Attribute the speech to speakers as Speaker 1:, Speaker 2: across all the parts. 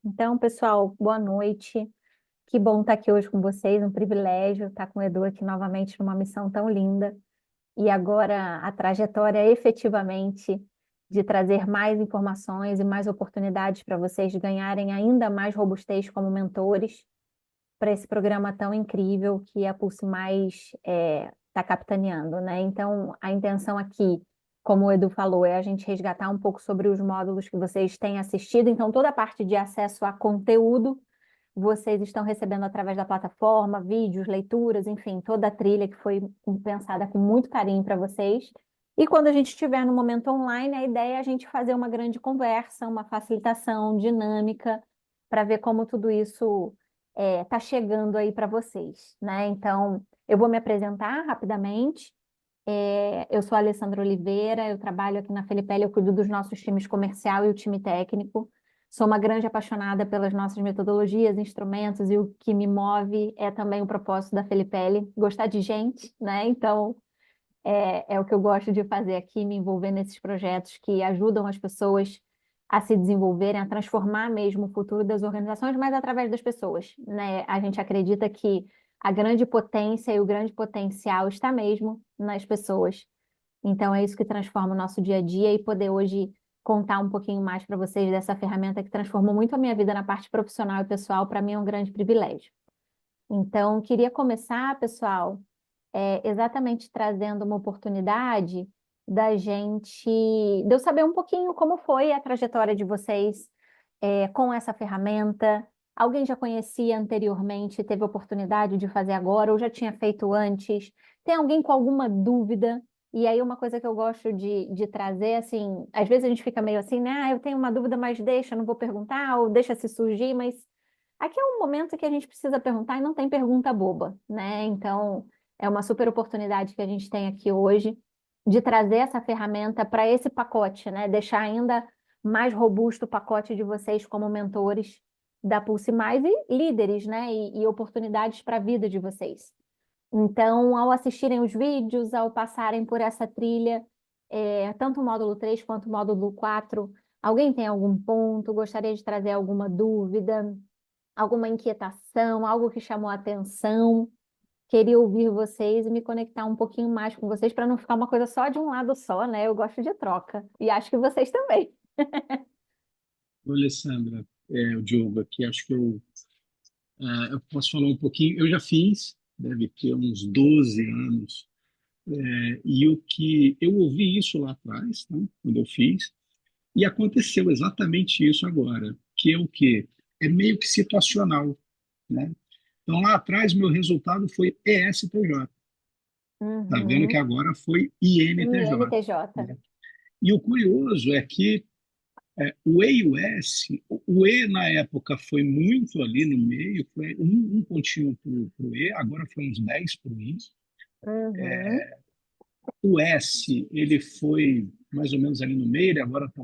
Speaker 1: Então, pessoal, boa noite. Que bom estar aqui hoje com vocês, um privilégio estar com o Edu aqui novamente numa missão tão linda. E agora a trajetória efetivamente de trazer mais informações e mais oportunidades para vocês ganharem ainda mais robustez como mentores para esse programa tão incrível que a Pulse Mais está capitaneando, né? Então, a intenção aqui, como o Edu falou, é a gente resgatar um pouco sobre os módulos que vocês têm assistido. Então, toda a parte de acesso a conteúdo vocês estão recebendo através da plataforma, vídeos, leituras, enfim, toda a trilha que foi pensada com muito carinho para vocês. E quando a gente estiver no momento online, a ideia é a gente fazer uma grande conversa, uma facilitação dinâmica, para ver como tudo isso está chegando aí para vocês, né? Então, eu vou me apresentar rapidamente. Eu sou a Alessandra Oliveira, eu trabalho aqui na Felipelli, eu cuido dos nossos times comercial e o time técnico. Sou uma grande apaixonada pelas nossas metodologias, instrumentos, e o que me move é também o propósito da Felipelli, gostar de gente, né? Então, é o que eu gosto de fazer aqui, me envolver nesses projetos que ajudam as pessoas a se desenvolverem, a transformar mesmo o futuro das organizações, mas através das pessoas, né? A gente acredita que a grande potência e o grande potencial está mesmo nas pessoas. Então, é isso que transforma o nosso dia a dia e poder hoje contar um pouquinho mais para vocês dessa ferramenta que transformou muito a minha vida na parte profissional e pessoal, para mim é um grande privilégio. Então, queria começar, pessoal, exatamente trazendo uma oportunidade de eu saber um pouquinho como foi a trajetória de vocês com essa ferramenta. Alguém já conhecia anteriormente, teve oportunidade de fazer agora, ou já tinha feito antes? Tem alguém com alguma dúvida? E aí, uma coisa que eu gosto de trazer, assim, às vezes a gente fica meio assim, né? Ah, eu tenho uma dúvida, mas deixa, não vou perguntar, ou deixa se surgir, mas aqui é um momento que a gente precisa perguntar e não tem pergunta boba, né? Então, é uma super oportunidade que a gente tem aqui hoje de trazer essa ferramenta para esse pacote, né? Deixar ainda mais robusto o pacote de vocês como mentores da Pulse Mais e líderes, né? E oportunidades para a vida de vocês. Então, ao assistirem os vídeos, ao passarem por essa trilha, tanto o módulo 3 quanto o módulo 4, alguém tem algum ponto, gostaria de trazer alguma dúvida, alguma inquietação, algo que chamou a atenção? Queria ouvir vocês e me conectar um pouquinho mais com vocês para não ficar uma coisa só de um lado só, né? Eu gosto de troca e acho que vocês também.
Speaker 2: Ô, Alessandra, o Diogo aqui, acho que eu posso falar um pouquinho. Eu já fiz, deve ter uns 12 anos, e o que eu ouvi isso lá atrás, né, quando eu fiz, e aconteceu exatamente isso agora, que é o quê? É meio que situacional, né? Então, lá atrás, meu resultado foi ESTJ. Tá vendo que
Speaker 1: Uhum.
Speaker 2: agora foi INTJ,
Speaker 1: INTJ.
Speaker 2: né? E o curioso é que o E e o S, o E na época foi muito ali no meio, foi um pontinho para o E, agora foi uns 10 para o I.
Speaker 1: Uhum.
Speaker 2: O S, ele foi mais ou menos ali no meio, ele agora está,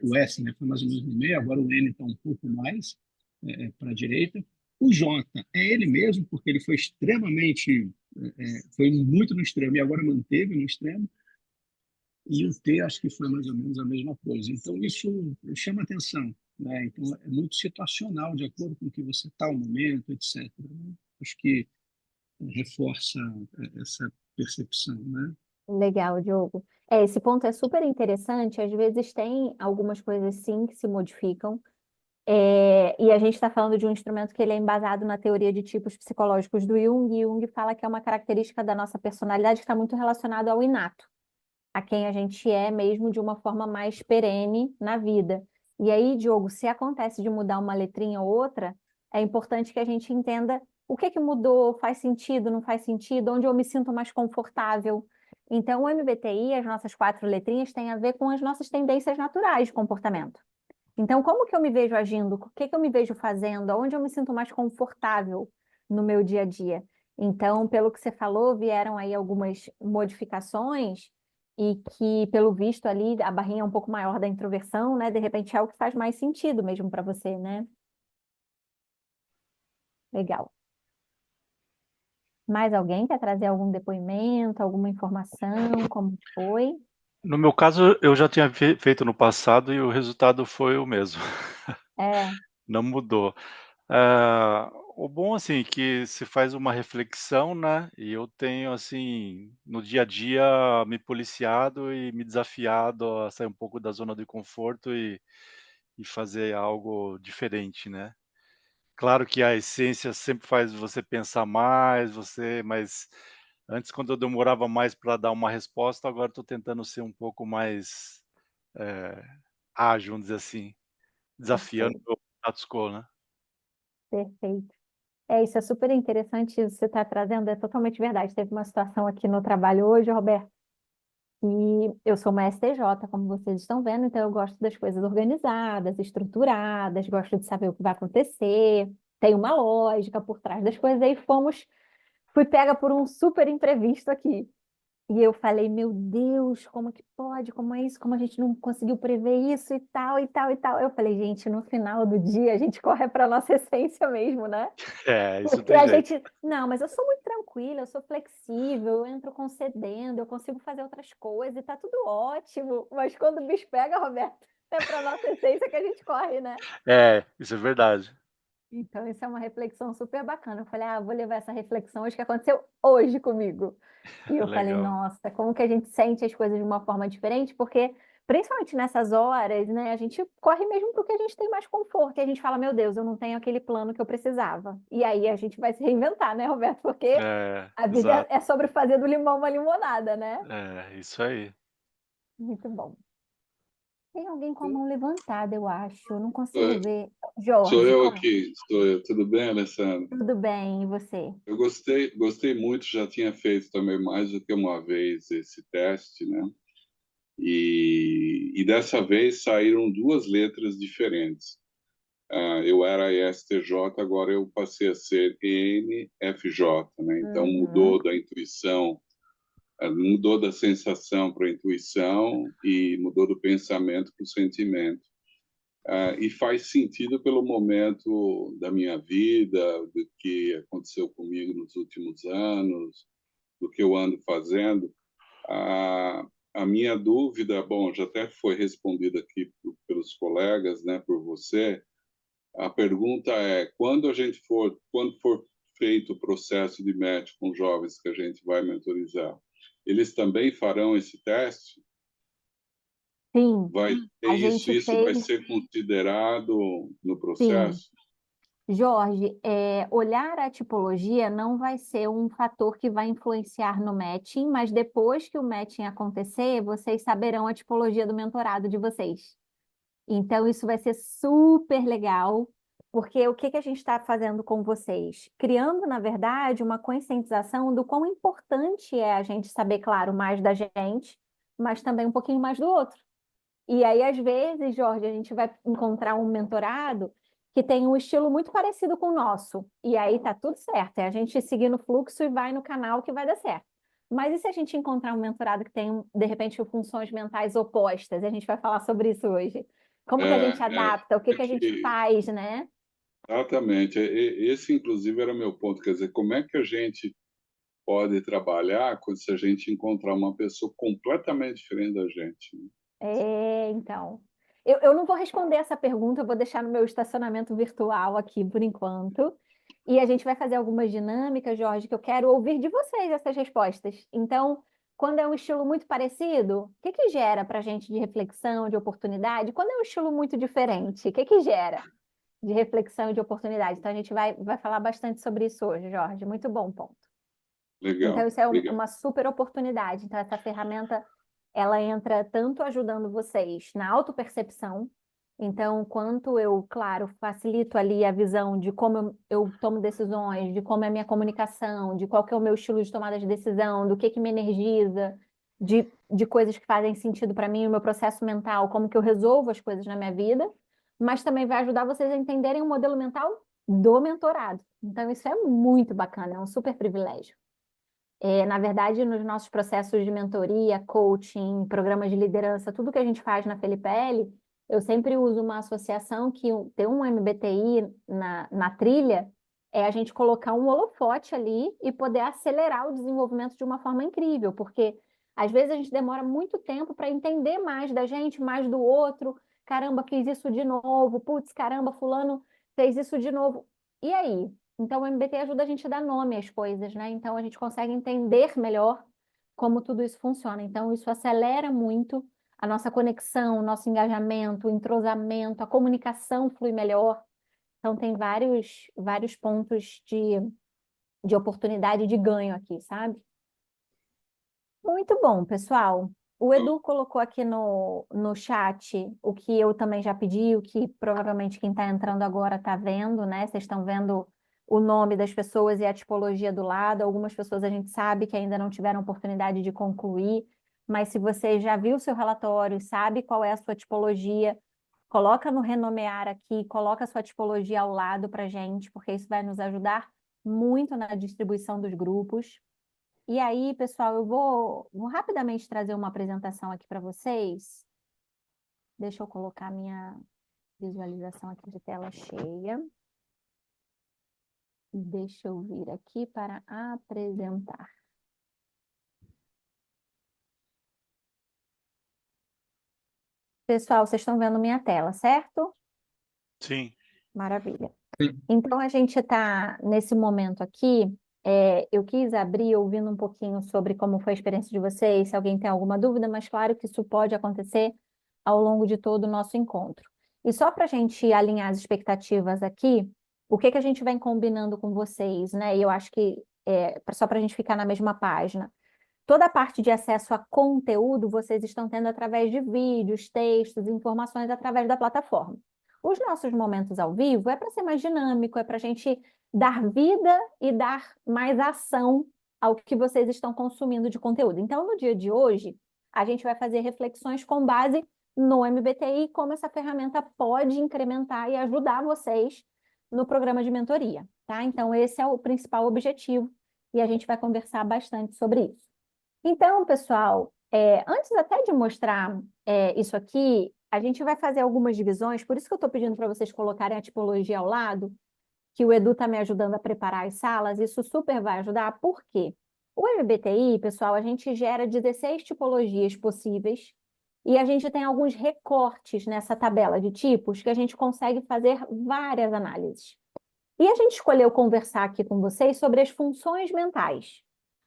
Speaker 2: o S, né, foi mais ou menos no meio, agora o N está um pouco mais para a direita. O J é ele mesmo, porque ele foi extremamente, foi muito no extremo e agora manteve no extremo. E o T acho que foi mais ou menos a mesma coisa. Então, isso chama atenção, né? Então, é muito situacional, de acordo com o que você está no momento, etc., né? Acho que reforça essa percepção, né?
Speaker 1: Legal, Diogo. Esse ponto é super interessante. Às vezes tem algumas coisas sim que se modificam. E a gente está falando de um instrumento que ele é embasado na teoria de tipos psicológicos do Jung, e Jung fala que é uma característica da nossa personalidade que está muito relacionado ao inato, a quem a gente é mesmo de uma forma mais perene na vida. E aí, Diogo, se acontece de mudar uma letrinha ou outra, é importante que a gente entenda o que que mudou, faz sentido, não faz sentido, onde eu me sinto mais confortável. Então, o MBTI, as nossas 4 letrinhas, têm a ver com as nossas tendências naturais de comportamento. Então, como que eu me vejo agindo? O que que eu me vejo fazendo? Onde eu me sinto mais confortável no meu dia a dia? Então, pelo que você falou, vieram aí algumas modificações e que, pelo visto ali, a barrinha é um pouco maior da introversão, né? De repente é o que faz mais sentido mesmo para você, né? Legal. Mais alguém quer trazer algum depoimento, alguma informação, como foi?
Speaker 3: No meu caso, eu já tinha feito no passado e o resultado foi o mesmo.
Speaker 1: É.
Speaker 3: não mudou. Ah, o bom, assim, que se faz uma reflexão, né, e eu tenho, assim, no dia a dia me policiado e me desafiado a sair um pouco da zona de conforto e fazer algo diferente, né. Claro que a essência sempre faz você pensar mais, mas antes quando eu demorava mais para dar uma resposta, agora estou tentando ser um pouco mais, eh, ágil, vamos dizer assim, desafiando
Speaker 1: Perfeito,
Speaker 3: o status quo, né.
Speaker 1: perfeito. É, isso é super interessante, isso que você está trazendo, é totalmente verdade. Teve uma situação aqui no trabalho hoje, Roberto, e eu sou uma STJ, como vocês estão vendo, então eu gosto das coisas organizadas, estruturadas, gosto de saber o que vai acontecer, tem uma lógica por trás das coisas, aí fui pega por um super imprevisto aqui. E eu falei, meu Deus, como que pode? Como é isso? Como a gente não conseguiu prever isso e tal, e tal, e tal. Eu falei, gente, no final do dia a gente corre para nossa essência mesmo, né?
Speaker 3: É, isso não
Speaker 1: Porque
Speaker 3: tem
Speaker 1: a
Speaker 3: jeito.
Speaker 1: gente, não, mas eu sou muito tranquila, eu sou flexível, eu entro concedendo, eu consigo fazer outras coisas e tá tudo ótimo. Mas quando o bicho pega, Roberto, é para nossa essência que a gente corre, né?
Speaker 3: É, isso é verdade.
Speaker 1: Então, isso é uma reflexão super bacana. Eu falei, vou levar essa reflexão hoje que aconteceu hoje comigo. E eu falei,
Speaker 3: Legal.
Speaker 1: nossa, como que a gente sente as coisas de uma forma diferente? Porque, principalmente nessas horas, né, a gente corre mesmo porque a gente tem mais conforto. E a gente fala, meu Deus, eu não tenho aquele plano que eu precisava. E aí a gente vai se reinventar, né, Roberto? Porque
Speaker 3: É,
Speaker 1: a vida
Speaker 3: exato.
Speaker 1: é sobre fazer do limão uma limonada, né?
Speaker 3: É, isso aí.
Speaker 1: Muito bom. Tem alguém com a mão levantada, eu acho. Eu não consigo
Speaker 4: Sou
Speaker 1: ver.
Speaker 4: sou
Speaker 1: Jorge,
Speaker 4: eu aqui, sou eu. Tudo bem, Alessandro?
Speaker 1: tudo bem, e você?
Speaker 4: Eu gostei muito, já tinha feito também mais do que uma vez esse teste, né? E dessa vez saíram duas letras diferentes. Eu era ESTJ, agora eu passei a ser ENFJ, né? Então
Speaker 1: Uhum.
Speaker 4: mudou da intuição, mudou da sensação para a intuição e mudou do pensamento para o sentimento. E faz sentido pelo momento da minha vida, do que aconteceu comigo nos últimos anos, do que eu ando fazendo. A minha dúvida, bom, já até foi respondida aqui pelos colegas, né, por você. A pergunta é: quando for feito o processo de match com jovens que a gente vai mentorizar, eles também farão esse teste?
Speaker 1: Sim,
Speaker 4: Vai ter
Speaker 1: a
Speaker 4: isso?
Speaker 1: gente
Speaker 4: Isso vai
Speaker 1: fez,
Speaker 4: ser considerado no
Speaker 1: sim.
Speaker 4: processo?
Speaker 1: Jorge, olhar a tipologia não vai ser um fator que vai influenciar no matching, mas depois que o matching acontecer, vocês saberão a tipologia do mentorado de vocês. Então, isso vai ser super legal, porque o que que a gente está fazendo com vocês? Criando, na verdade, uma conscientização do quão importante é a gente saber, claro, mais da gente, mas também um pouquinho mais do outro. E aí, às vezes, Jorge, a gente vai encontrar um mentorado que tem um estilo muito parecido com o nosso. E aí tá tudo certo. É a gente seguir no fluxo e vai no canal que vai dar certo. Mas e se a gente encontrar um mentorado que tem, de repente, funções mentais opostas? A gente vai falar sobre isso hoje. Como que a gente adapta? O que
Speaker 4: É
Speaker 1: que a gente
Speaker 4: que,
Speaker 1: faz, né?
Speaker 4: exatamente. Esse, inclusive, era meu ponto. Quer dizer, como é que a gente pode trabalhar se a gente encontrar uma pessoa completamente diferente da gente, né?
Speaker 1: Então. Eu não vou responder essa pergunta, eu vou deixar no meu estacionamento virtual aqui por enquanto. E a gente vai fazer algumas dinâmicas, Jorge, que eu quero ouvir de vocês essas respostas. Então, quando é um estilo muito parecido, o que que gera para a gente de reflexão, de oportunidade? Quando é um estilo muito diferente, o que que gera de reflexão e de oportunidade? Então, a gente vai falar bastante sobre isso hoje, Jorge. Muito bom ponto. Então,
Speaker 4: Legal,
Speaker 1: isso é
Speaker 4: legal.
Speaker 1: uma super oportunidade. Então, essa ferramenta, ela entra tanto ajudando vocês na autopercepção, então, quanto eu, claro, facilito ali a visão de como eu tomo decisões, de como é a minha comunicação, de qual que é o meu estilo de tomada de decisão, do que me energiza, de coisas que fazem sentido para mim, o meu processo mental, como que eu resolvo as coisas na minha vida, mas também vai ajudar vocês a entenderem o modelo mental do mentorado. Então, isso é muito bacana, é um super privilégio. Na verdade, nos nossos processos de mentoria, coaching, programas de liderança, tudo que a gente faz na Felipelli, eu sempre uso uma associação que ter um MBTI na trilha é a gente colocar um holofote ali e poder acelerar o desenvolvimento de uma forma incrível, porque às vezes a gente demora muito tempo para entender mais da gente, mais do outro. Caramba, quis isso de novo. Putz, caramba, fulano fez isso de novo. E aí? Então, o MBTI ajuda a gente a dar nome às coisas, né? Então, a gente consegue entender melhor como tudo isso funciona. Então, isso acelera muito a nossa conexão, o nosso engajamento, o entrosamento, a comunicação flui melhor. Então, tem vários pontos de oportunidade de ganho aqui, sabe? Muito bom, pessoal. O Edu colocou aqui no chat o que eu também já pedi, o que provavelmente quem está entrando agora está vendo, né? Vocês estão vendo o nome das pessoas e a tipologia do lado. Algumas pessoas a gente sabe que ainda não tiveram oportunidade de concluir, mas se você já viu o seu relatório e sabe qual é a sua tipologia, coloca no renomear aqui, coloca a sua tipologia ao lado para a gente, porque isso vai nos ajudar muito na distribuição dos grupos. E aí, pessoal, eu vou rapidamente trazer uma apresentação aqui para vocês. Deixa eu colocar minha visualização aqui de tela cheia. E deixa eu vir aqui para apresentar. Pessoal, vocês estão vendo minha tela, certo?
Speaker 3: Sim.
Speaker 1: Maravilha.
Speaker 2: Sim.
Speaker 1: Então, a gente está nesse momento aqui. Eu quis abrir ouvindo um pouquinho sobre como foi a experiência de vocês, se alguém tem alguma dúvida, mas claro que isso pode acontecer ao longo de todo o nosso encontro. E só para a gente alinhar as expectativas aqui, o que a gente vem combinando com vocês, né? E eu acho que só para a gente ficar na mesma página. Toda a parte de acesso a conteúdo vocês estão tendo através de vídeos, textos, informações através da plataforma. Os nossos momentos ao vivo é para ser mais dinâmico, é para a gente dar vida e dar mais ação ao que vocês estão consumindo de conteúdo. Então, no dia de hoje, a gente vai fazer reflexões com base no MBTI, como essa ferramenta pode incrementar e ajudar vocês no programa de mentoria, tá? Então, esse é o principal objetivo e a gente vai conversar bastante sobre isso. Então, pessoal, antes até de mostrar isso aqui, a gente vai fazer algumas divisões, por isso que eu estou pedindo para vocês colocarem a tipologia ao lado, que o Edu está me ajudando a preparar as salas, isso super vai ajudar, por quê? O MBTI, pessoal, a gente gera 16 tipologias possíveis e a gente tem alguns recortes nessa tabela de tipos que a gente consegue fazer várias análises. E a gente escolheu conversar aqui com vocês sobre as funções mentais.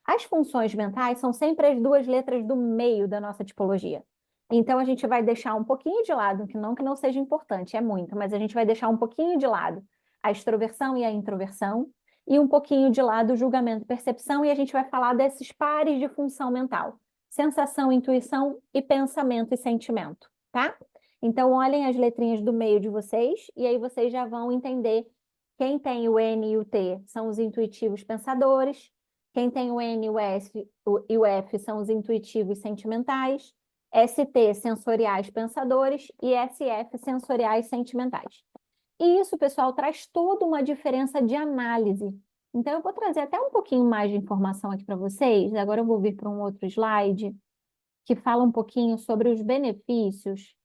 Speaker 1: As funções mentais são sempre as duas letras do meio da nossa tipologia. Então, a gente vai deixar um pouquinho de lado, que não seja importante, é muito, mas a gente vai deixar um pouquinho de lado a extroversão e a introversão, e um pouquinho de lado o julgamento e percepção, e a gente vai falar desses pares de função mental: sensação, intuição e pensamento e sentimento, tá? Então, olhem as letrinhas do meio de vocês, e aí vocês já vão entender. Quem tem o N e o T são os intuitivos pensadores. Quem tem o N e o F são os intuitivos sentimentais. ST, sensoriais pensadores. E SF, sensoriais sentimentais. E isso, pessoal, traz toda uma diferença de análise. Então, eu vou trazer até um pouquinho mais de informação aqui para vocês. Agora eu vou vir para um outro slide que fala um pouquinho sobre os benefícios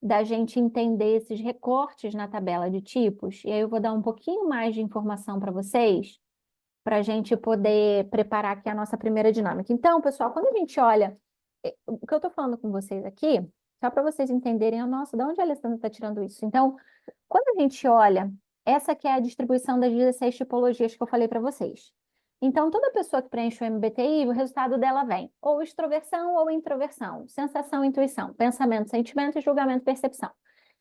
Speaker 1: da gente entender esses recortes na tabela de tipos. E aí eu vou dar um pouquinho mais de informação para vocês, para a gente poder preparar aqui a nossa primeira dinâmica. Então, pessoal, quando a gente olha, o que eu estou falando com vocês aqui, só para vocês entenderem, nossa, de onde a Alessandra está tirando isso? Então, quando a gente olha, essa aqui é a distribuição das 16 tipologias que eu falei para vocês. Então, toda pessoa que preenche o MBTI, o resultado dela vem ou extroversão ou introversão, sensação, intuição, pensamento, sentimento, julgamento, percepção.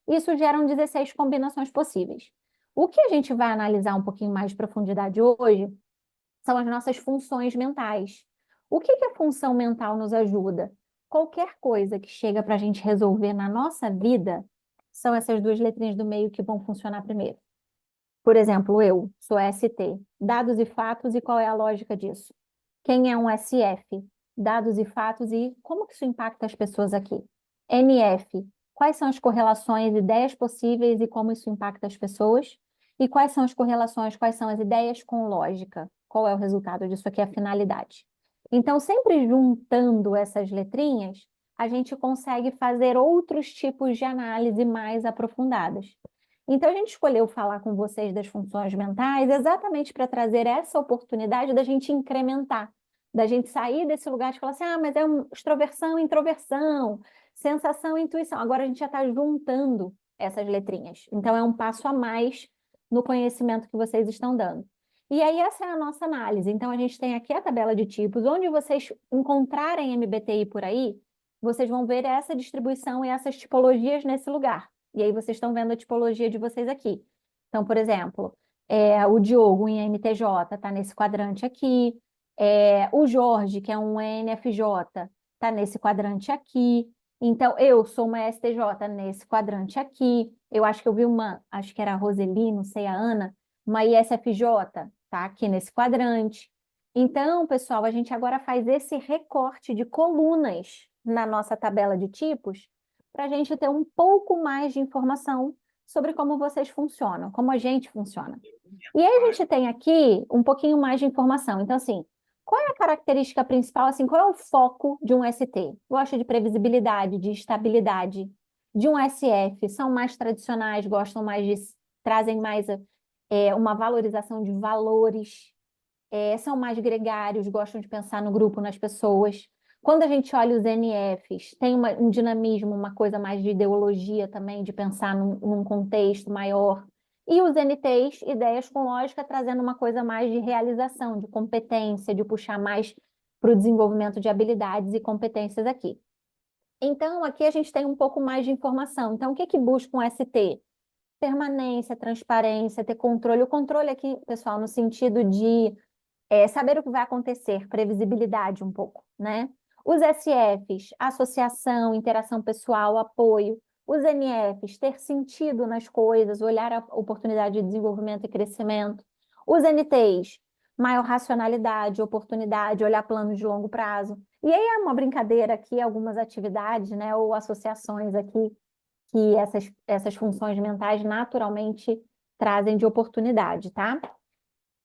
Speaker 1: Isso geram 16 combinações possíveis. O que a gente vai analisar um pouquinho mais de profundidade hoje são as nossas funções mentais. O que a função mental nos ajuda? Qualquer coisa que chega para a gente resolver na nossa vida, são essas duas letrinhas do meio que vão funcionar primeiro. Por exemplo, eu sou ST, dados e fatos, e qual é a lógica disso? Quem é um SF? Dados e fatos, e como que isso impacta as pessoas aqui? NF, quais são as correlações, ideias possíveis e como isso impacta as pessoas? E quais são as correlações, quais são as ideias com lógica? Qual é o resultado disso aqui, a finalidade? Então, sempre juntando essas letrinhas, a gente consegue fazer outros tipos de análise mais aprofundadas. Então, a gente escolheu falar com vocês das funções mentais exatamente para trazer essa oportunidade da gente incrementar, da gente sair desse lugar de falar assim, mas é extroversão, introversão, sensação, intuição. Agora a gente já está juntando essas letrinhas. Então, é um passo a mais no conhecimento que vocês estão dando. E aí essa é a nossa análise. Então, a gente tem aqui a tabela de tipos, onde vocês encontrarem MBTI por aí, vocês vão ver essa distribuição e essas tipologias nesse lugar. E aí vocês estão vendo a tipologia de vocês aqui. Então, por exemplo, o Diogo em MTJ está nesse quadrante aqui, o Jorge, que é um ENFJ, está nesse quadrante aqui. Então, eu sou uma STJ nesse quadrante aqui. Eu acho que eu vi acho que era a Roseli, não sei, a Ana, uma ISFJ, tá aqui nesse quadrante. Então, pessoal, a gente agora faz esse recorte de colunas na nossa tabela de tipos para a gente ter um pouco mais de informação sobre como vocês funcionam, como a gente funciona. E aí a gente tem aqui um pouquinho mais de informação. Então, assim, qual é a característica principal, assim, qual é o foco de um ST? Gosta de previsibilidade, de estabilidade. De um SF, são mais tradicionais, gostam mais de, trazem mais uma valorização de valores, são mais gregários, gostam de pensar no grupo, nas pessoas. Quando a gente olha os NFs, tem um dinamismo, uma coisa mais de ideologia também, de pensar num contexto maior. E os NTs, ideias com lógica, trazendo uma coisa mais de realização, de competência, de puxar mais para o desenvolvimento de habilidades e competências aqui. Então, aqui a gente tem um pouco mais de informação. Então, o que busca um ST? Permanência, transparência, ter controle. O controle aqui, pessoal, no sentido de saber o que vai acontecer, previsibilidade um pouco, né? Os SFs, associação, interação pessoal, apoio. Os NFs, ter sentido nas coisas, olhar a oportunidade de desenvolvimento e crescimento. Os NTs, maior racionalidade, oportunidade, olhar planos de longo prazo. E aí é uma brincadeira aqui, algumas atividades, né, ou associações aqui, que essas funções mentais naturalmente trazem de oportunidade, tá?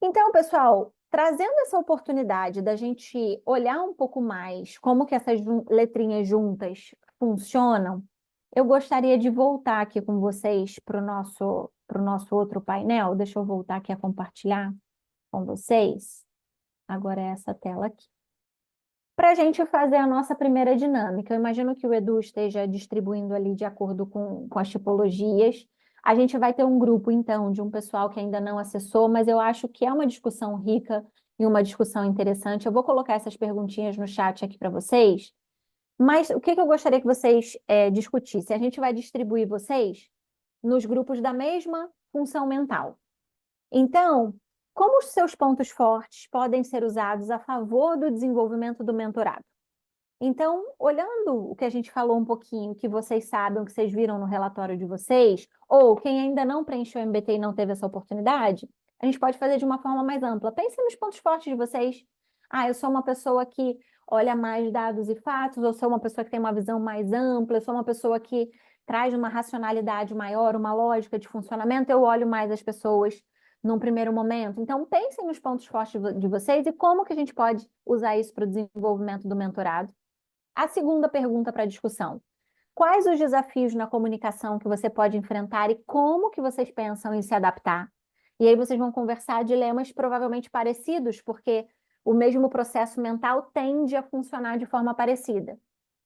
Speaker 1: Então, pessoal, trazendo essa oportunidade da gente olhar um pouco mais como que essas letrinhas juntas funcionam, eu gostaria de voltar aqui com vocês para o nosso outro painel. Deixa eu voltar aqui a compartilhar com vocês. Agora é essa tela aqui. Para a gente fazer a nossa primeira dinâmica, eu imagino que o Edu esteja distribuindo ali de acordo com as tipologias. A gente vai ter um grupo, então, de um pessoal que ainda não acessou, mas eu acho que é uma discussão rica e uma discussão interessante. Eu vou colocar essas perguntinhas no chat aqui para vocês. Mas o que eu gostaria que vocês discutissem? A gente vai distribuir vocês nos grupos da mesma função mental. Então, como os seus pontos fortes podem ser usados a favor do desenvolvimento do mentorado? Então, olhando o que a gente falou um pouquinho, que vocês sabem, o que vocês viram no relatório de vocês, ou quem ainda não preencheu o MBT e não teve essa oportunidade, a gente pode fazer de uma forma mais ampla. Pensem nos pontos fortes de vocês. Eu sou uma pessoa que olha mais dados e fatos, ou sou uma pessoa que tem uma visão mais ampla, eu sou uma pessoa que traz uma racionalidade maior, uma lógica de funcionamento, eu olho mais as pessoas num primeiro momento. Então, pensem nos pontos fortes de vocês e como que a gente pode usar isso para o desenvolvimento do mentorado. A segunda pergunta para a discussão: quais os desafios na comunicação que você pode enfrentar e como que vocês pensam em se adaptar? E aí vocês vão conversar dilemas provavelmente parecidos, porque o mesmo processo mental tende a funcionar de forma parecida.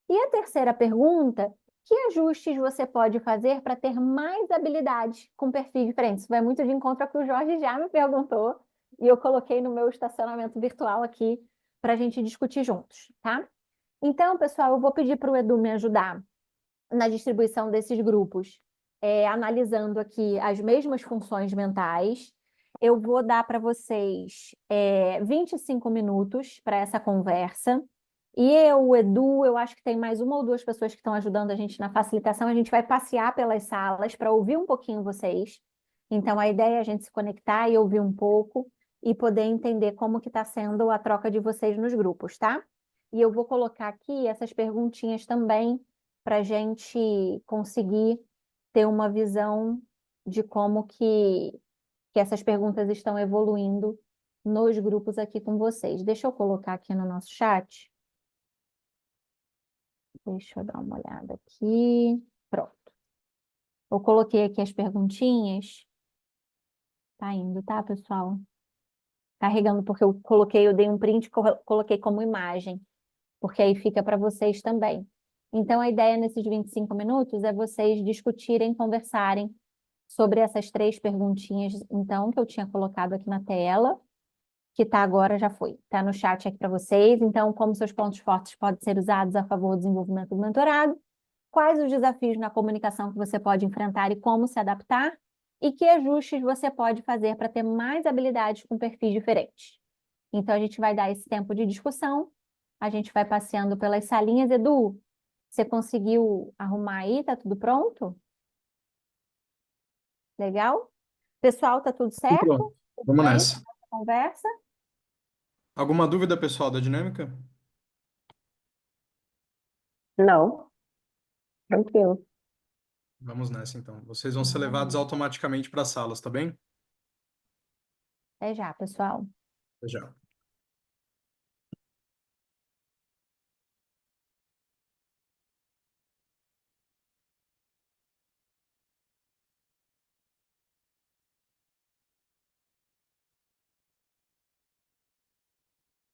Speaker 1: E a terceira pergunta: que ajustes você pode fazer para ter mais habilidades com perfis diferentes? Isso vai muito de encontro ao que o Jorge já me perguntou e eu coloquei no meu estacionamento virtual aqui para a gente discutir juntos, tá? Então, pessoal, eu vou pedir para o Edu me ajudar na distribuição desses grupos, analisando aqui as mesmas funções mentais. Eu vou dar para vocês 25 minutos para essa conversa. E o Edu, eu acho que tem mais uma ou duas pessoas que estão ajudando a gente na facilitação. A gente vai passear pelas salas para ouvir um pouquinho vocês. Então, a ideia é a gente se conectar e ouvir um pouco e poder entender como que está sendo a troca de vocês nos grupos, tá? E eu vou colocar aqui essas perguntinhas também para a gente conseguir ter uma visão de como que essas perguntas estão evoluindo nos grupos aqui com vocês. Deixa eu colocar aqui no nosso chat. Deixa eu dar uma olhada aqui. Pronto. Eu coloquei aqui as perguntinhas. Tá indo, tá, pessoal? Carregando, porque eu dei um print e coloquei como imagem, porque aí fica para vocês também. Então, a ideia nesses 25 minutos é vocês discutirem, conversarem sobre essas 3 perguntinhas, então, que eu tinha colocado aqui na tela, que está agora, já foi. Está no chat aqui para vocês. Então, como seus pontos fortes podem ser usados a favor do desenvolvimento do mentorado? Quais os desafios na comunicação que você pode enfrentar e como se adaptar? E que ajustes você pode fazer para ter mais habilidades com perfis diferentes? Então, a gente vai dar esse tempo de discussão, a gente vai passeando pelas salinhas. Edu, você conseguiu arrumar aí? Tá tudo pronto? Legal? Pessoal, tá tudo
Speaker 5: Tudo
Speaker 1: certo?
Speaker 5: pronto.
Speaker 1: Tudo
Speaker 5: Vamos
Speaker 1: bem?
Speaker 5: nessa.
Speaker 1: Conversa?
Speaker 5: Alguma dúvida, pessoal, da dinâmica?
Speaker 6: Não, tranquilo.
Speaker 5: Vamos nessa, então. Vocês vão ser levados automaticamente para as salas, tá bem?
Speaker 1: Até já, pessoal.
Speaker 5: Até já.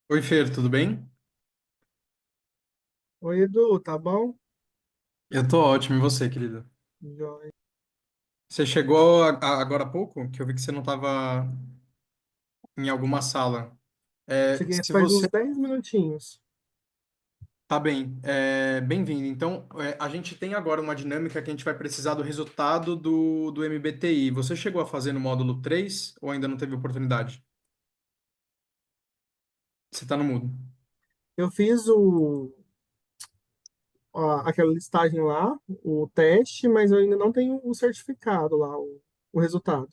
Speaker 5: Oi, Fer, tudo bem?
Speaker 7: Oi, Edu, tá bom?
Speaker 5: Eu tô ótimo, e você, querido?
Speaker 7: Joia.
Speaker 5: Você chegou agora há pouco? Que eu vi que você não estava em alguma sala.
Speaker 7: Cheguei
Speaker 5: Se
Speaker 7: faz
Speaker 5: você
Speaker 7: uns 10 minutinhos.
Speaker 5: tá bem, bem-vindo. Então, a gente tem agora uma dinâmica que a gente vai precisar do resultado do MBTI. Você chegou a fazer no módulo 3 ou ainda não teve oportunidade? Você tá no mudo.
Speaker 7: Eu fiz aquela listagem lá, o teste, mas eu ainda não tenho o certificado lá, o resultado.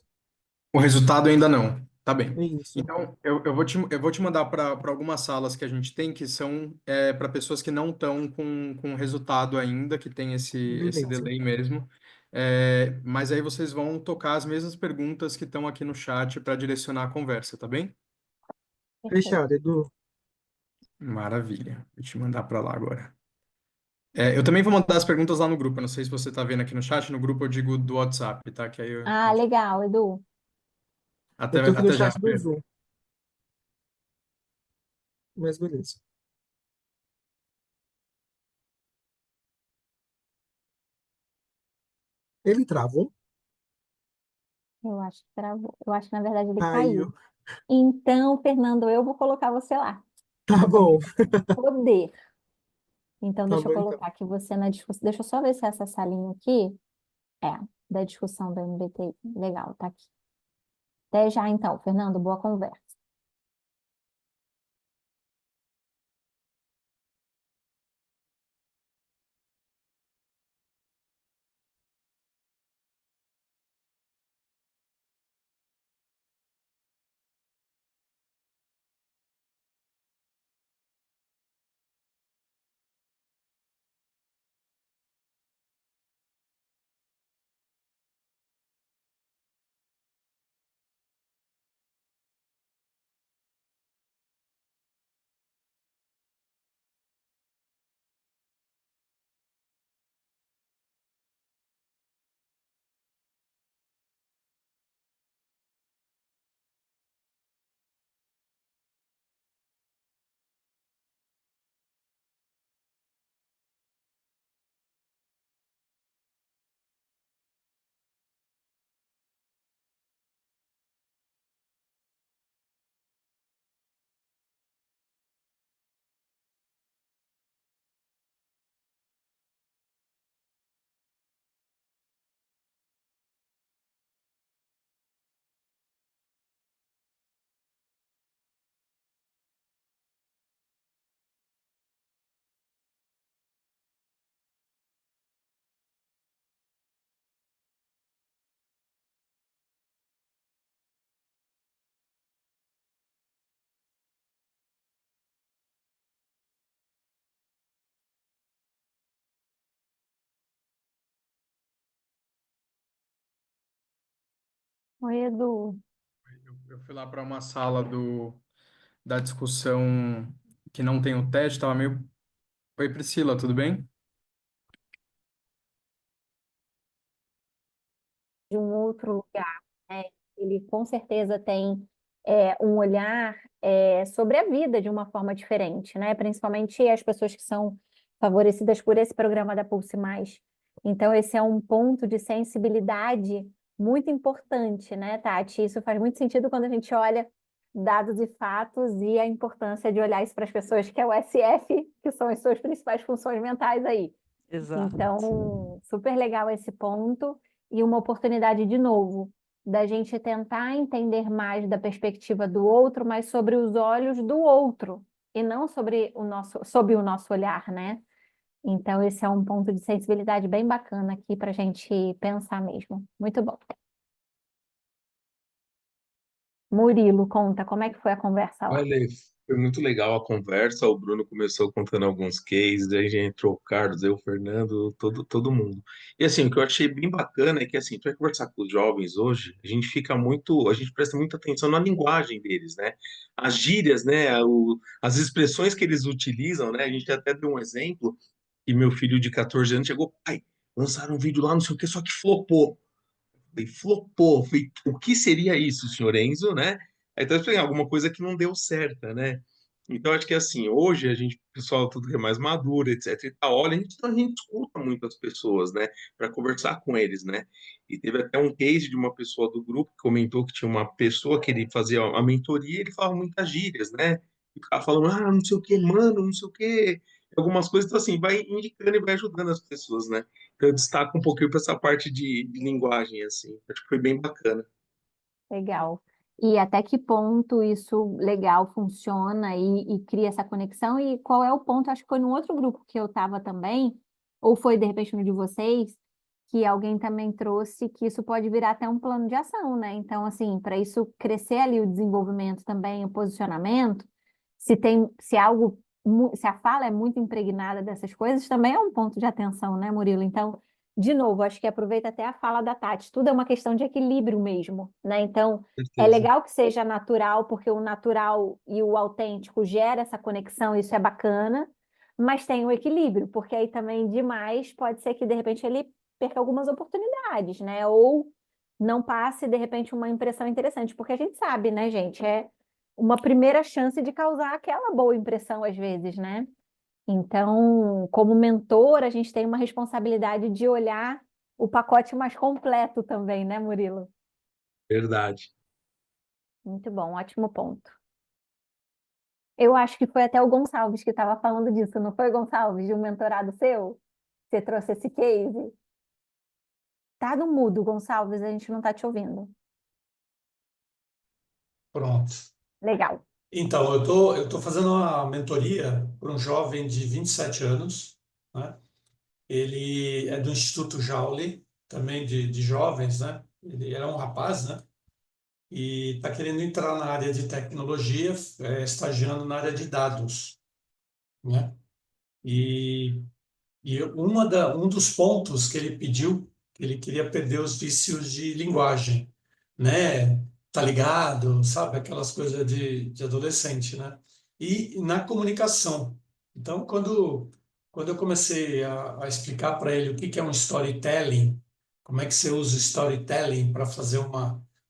Speaker 5: O resultado ainda não. Tá bem.
Speaker 7: Isso,
Speaker 5: Então, eu vou te mandar para algumas salas que a gente tem que são para pessoas que não estão com resultado ainda, que tem esse
Speaker 7: beleza.
Speaker 5: delay mesmo. Mas aí vocês vão tocar as mesmas perguntas que estão aqui no chat para direcionar a conversa, tá bem?
Speaker 1: Perfeito.
Speaker 7: Fechado, Edu.
Speaker 5: Maravilha. Vou te mandar para lá agora. Eu também vou mandar as perguntas lá no grupo. Eu não sei se você está vendo aqui no chat. No grupo eu digo do WhatsApp, tá? Que aí a
Speaker 1: Ah,
Speaker 5: gente...
Speaker 1: legal, Edu.
Speaker 5: Até,
Speaker 7: Eu tô aqui no
Speaker 5: até já,
Speaker 7: chat do
Speaker 5: Fer.
Speaker 7: Zoom, mas beleza. Ele travou?
Speaker 1: Eu acho que travou. Eu acho que, na verdade, ele caiu.
Speaker 7: Caiu.
Speaker 1: Então, Fernando, eu vou colocar você lá.
Speaker 7: Tá
Speaker 1: Você também
Speaker 7: bom,
Speaker 1: tem poder. Então,
Speaker 7: tá
Speaker 1: deixa eu
Speaker 7: bom então.
Speaker 1: colocar aqui você na discussão. Deixa eu só ver se essa salinha aqui é da discussão da MBTI. Legal, tá aqui. Até já, então, Fernando. Boa conversa. Oi, Edu.
Speaker 5: Eu fui lá para uma sala da discussão que não tem o teste, tava meio. Oi, Priscila, tudo bem?
Speaker 1: De um outro lugar, né? Ele com certeza tem um olhar sobre a vida de uma forma diferente, né? Principalmente as pessoas que são favorecidas por esse programa da Pulse Mais. Então, esse é um ponto de sensibilidade muito importante, né, Tati? Isso faz muito sentido quando a gente olha dados e fatos e a importância de olhar isso para as pessoas, que é o SF, que são as suas principais funções mentais aí.
Speaker 8: Exato.
Speaker 1: Então, super legal esse ponto e uma oportunidade de novo da gente tentar entender mais da perspectiva do outro, mas sobre os olhos do outro e não sob o nosso olhar, né? Então, esse é um ponto de sensibilidade bem bacana aqui para a gente pensar mesmo. Muito bom. Murilo, conta, como é que foi a conversa lá?
Speaker 9: Olha, foi muito legal a conversa. O Bruno começou contando alguns cases, daí já entrou o Carlos, eu, o Fernando, todo mundo. E assim, o que eu achei bem bacana é que assim, tu vai conversar com os jovens hoje, a gente presta muita atenção na linguagem deles, né? As gírias, né? As expressões que eles utilizam, né? A gente até deu um exemplo, e meu filho de 14 anos chegou, pai, lançaram um vídeo lá, não sei o que, só que flopou. Falei, flopou. Falei, o que seria isso, senhor Enzo, né? Aí tá explicando alguma coisa que não deu certa, né? Então, acho que assim, hoje a gente, o pessoal tudo que é mais maduro, etc. e tal, olha, a gente escuta muito as pessoas, né? Para conversar com eles, né? E teve até um case de uma pessoa do grupo que comentou que tinha uma pessoa que ele fazia a mentoria e ele falava muitas gírias, né? E ficava falando, não sei o que, mano, não sei o que, algumas coisas, então assim, vai indicando e vai ajudando as pessoas, né? Então, eu destaco um pouquinho para essa parte de linguagem, assim. Acho que foi bem bacana.
Speaker 1: Legal. E até que ponto isso legal funciona e cria essa conexão? E qual é o ponto? Acho que foi num outro grupo que eu estava também, ou foi de repente no de vocês, que alguém também trouxe que isso pode virar até um plano de ação, né? Então, assim, para isso crescer ali o desenvolvimento também, o posicionamento, se algo, se a fala é muito impregnada dessas coisas, também é um ponto de atenção, né, Murilo? Então, de novo, acho que aproveita até a fala da Tati. Tudo é uma questão de equilíbrio mesmo, né? Então,
Speaker 9: Com
Speaker 1: é
Speaker 9: certeza.
Speaker 1: legal que seja natural, porque o natural e o autêntico gera essa conexão, isso é bacana, mas tem o equilíbrio, porque aí também demais pode ser que de repente ele perca algumas oportunidades, né? Ou não passe de repente uma impressão interessante, porque a gente sabe, né, gente? É uma primeira chance de causar aquela boa impressão às vezes, né? Então, como mentor, a gente tem uma responsabilidade de olhar o pacote mais completo também, né, Murilo?
Speaker 9: Verdade.
Speaker 1: Muito bom, ótimo ponto. Eu acho que foi até o Gonçalves que estava falando disso, não foi, Gonçalves, de um mentorado seu? Você trouxe esse case? Tá no mudo, Gonçalves, a gente não está te ouvindo.
Speaker 10: Pronto.
Speaker 1: Legal.
Speaker 10: Então, eu tô fazendo uma mentoria para um jovem de 27 anos, né? Ele é do Instituto Joule, também de jovens, né? Ele era um rapaz, né? E está querendo entrar na área de tecnologia, estagiando na área de dados, né? E, um dos pontos que ele pediu, que ele queria perder os vícios de linguagem, né? Tá ligado, sabe? Aquelas coisas de adolescente, né? E na comunicação. Então, quando eu comecei a explicar para ele o que é um storytelling, como é que você usa o storytelling para fazer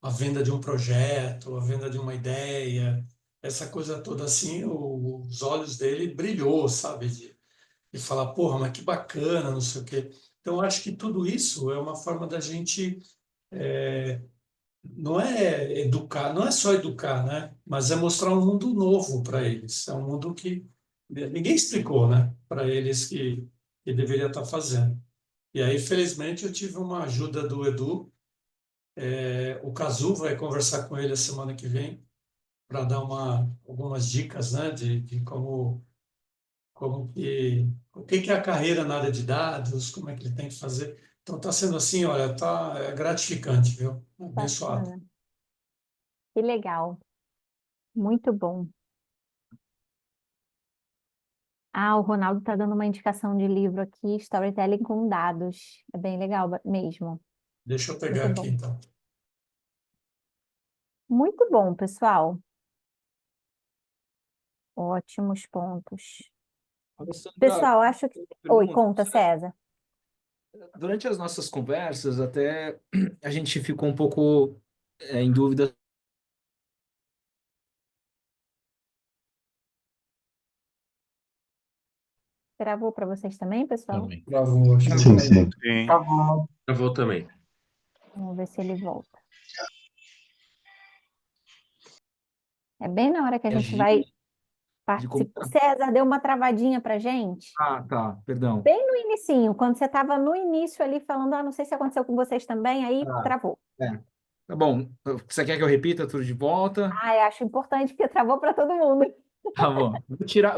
Speaker 10: a venda de um projeto, a venda de uma ideia, essa coisa toda assim, os olhos dele brilhou, sabe? De falar, porra, mas que bacana, não sei o quê. Então, eu acho que tudo isso é uma forma da gente não é educar, não é só educar, né? Mas é mostrar um mundo novo para eles. É um mundo que ninguém explicou, né? Para eles que deveria estar fazendo. E aí, felizmente, eu tive uma ajuda do Edu. O Cazu vai conversar com ele a semana que vem para dar algumas dicas, né? De o que é a carreira na área de dados, como é que ele tem que fazer. Então, está sendo assim, olha, é gratificante, viu? Abençoado.
Speaker 1: Bacana. Que legal. Muito bom. Ah, o Ronaldo está dando uma indicação de livro aqui, Storytelling com dados. É bem legal mesmo.
Speaker 10: Deixa eu pegar
Speaker 1: Muito
Speaker 10: aqui,
Speaker 1: bom.
Speaker 10: então.
Speaker 1: Muito bom, pessoal. Ótimos pontos.
Speaker 11: Alessandra,
Speaker 1: Pessoal, acho que. Oi,
Speaker 11: pergunta.
Speaker 1: conta, César.
Speaker 11: Durante as nossas conversas, até a gente ficou um pouco em dúvida.
Speaker 1: Gravou para vocês também, pessoal?
Speaker 9: Também.
Speaker 10: Travou, acho que
Speaker 7: Sim,
Speaker 10: travou.
Speaker 7: sim.
Speaker 3: Sim.
Speaker 7: Tá bom.
Speaker 9: Eu vou também.
Speaker 1: Vamos ver se ele volta. É bem na hora que a gente vai
Speaker 11: De
Speaker 1: participar.
Speaker 11: como...
Speaker 1: César, deu uma travadinha pra gente.
Speaker 11: Ah, tá, perdão.
Speaker 1: Bem no inicinho, quando você estava no início ali falando, não sei se aconteceu com vocês também, aí
Speaker 11: Ah,
Speaker 1: travou.
Speaker 11: é. Tá bom. Você quer que eu repita tudo de volta?
Speaker 1: Ah, eu acho importante porque travou para todo mundo.
Speaker 11: Tá bom.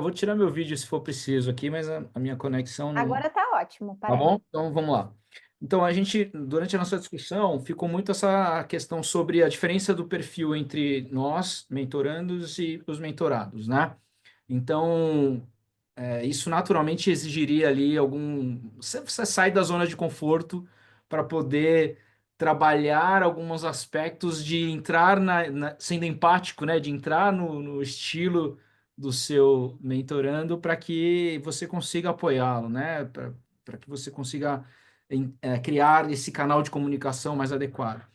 Speaker 11: Vou tirar meu vídeo se for preciso aqui, mas a minha conexão não.
Speaker 1: Agora tá ótimo,
Speaker 11: Tá
Speaker 1: parece.
Speaker 11: bom? Então vamos lá. Então a gente, durante a nossa discussão, ficou muito essa questão sobre a diferença do perfil entre nós, mentorandos, e os mentorados, né? Então, isso naturalmente exigiria ali algum. Você sai da zona de conforto para poder trabalhar alguns aspectos de entrar sendo empático, né? De entrar no estilo do seu mentorando para que você consiga apoiá-lo, né? Para que você consiga criar esse canal de comunicação mais adequado.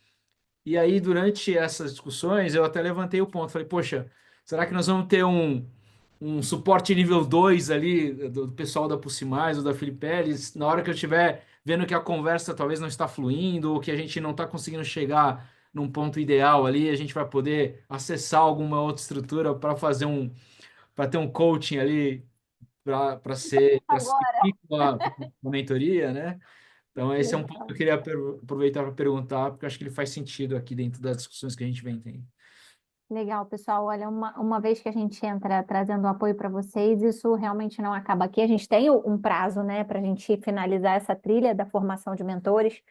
Speaker 11: E aí, durante essas discussões, eu até levantei o ponto, falei, poxa, será que nós vamos ter um suporte nível 2 ali do pessoal da Pucimais ou da Filipeles, na hora que eu estiver vendo que a conversa talvez não está fluindo ou que a gente não está conseguindo chegar num ponto ideal ali, a gente vai poder acessar alguma outra estrutura para ter um coaching ali para
Speaker 1: Agora.
Speaker 11: seguir com a mentoria, né? Então, esse é um ponto que eu
Speaker 1: Legal.
Speaker 11: queria aproveitar para perguntar, porque eu acho que ele faz sentido aqui dentro das discussões que a gente vem tendo.
Speaker 1: Legal, pessoal. Olha, uma vez que a gente entra trazendo apoio para vocês, isso realmente não acaba aqui. A gente tem um prazo, né, para a gente finalizar essa trilha da formação de mentores,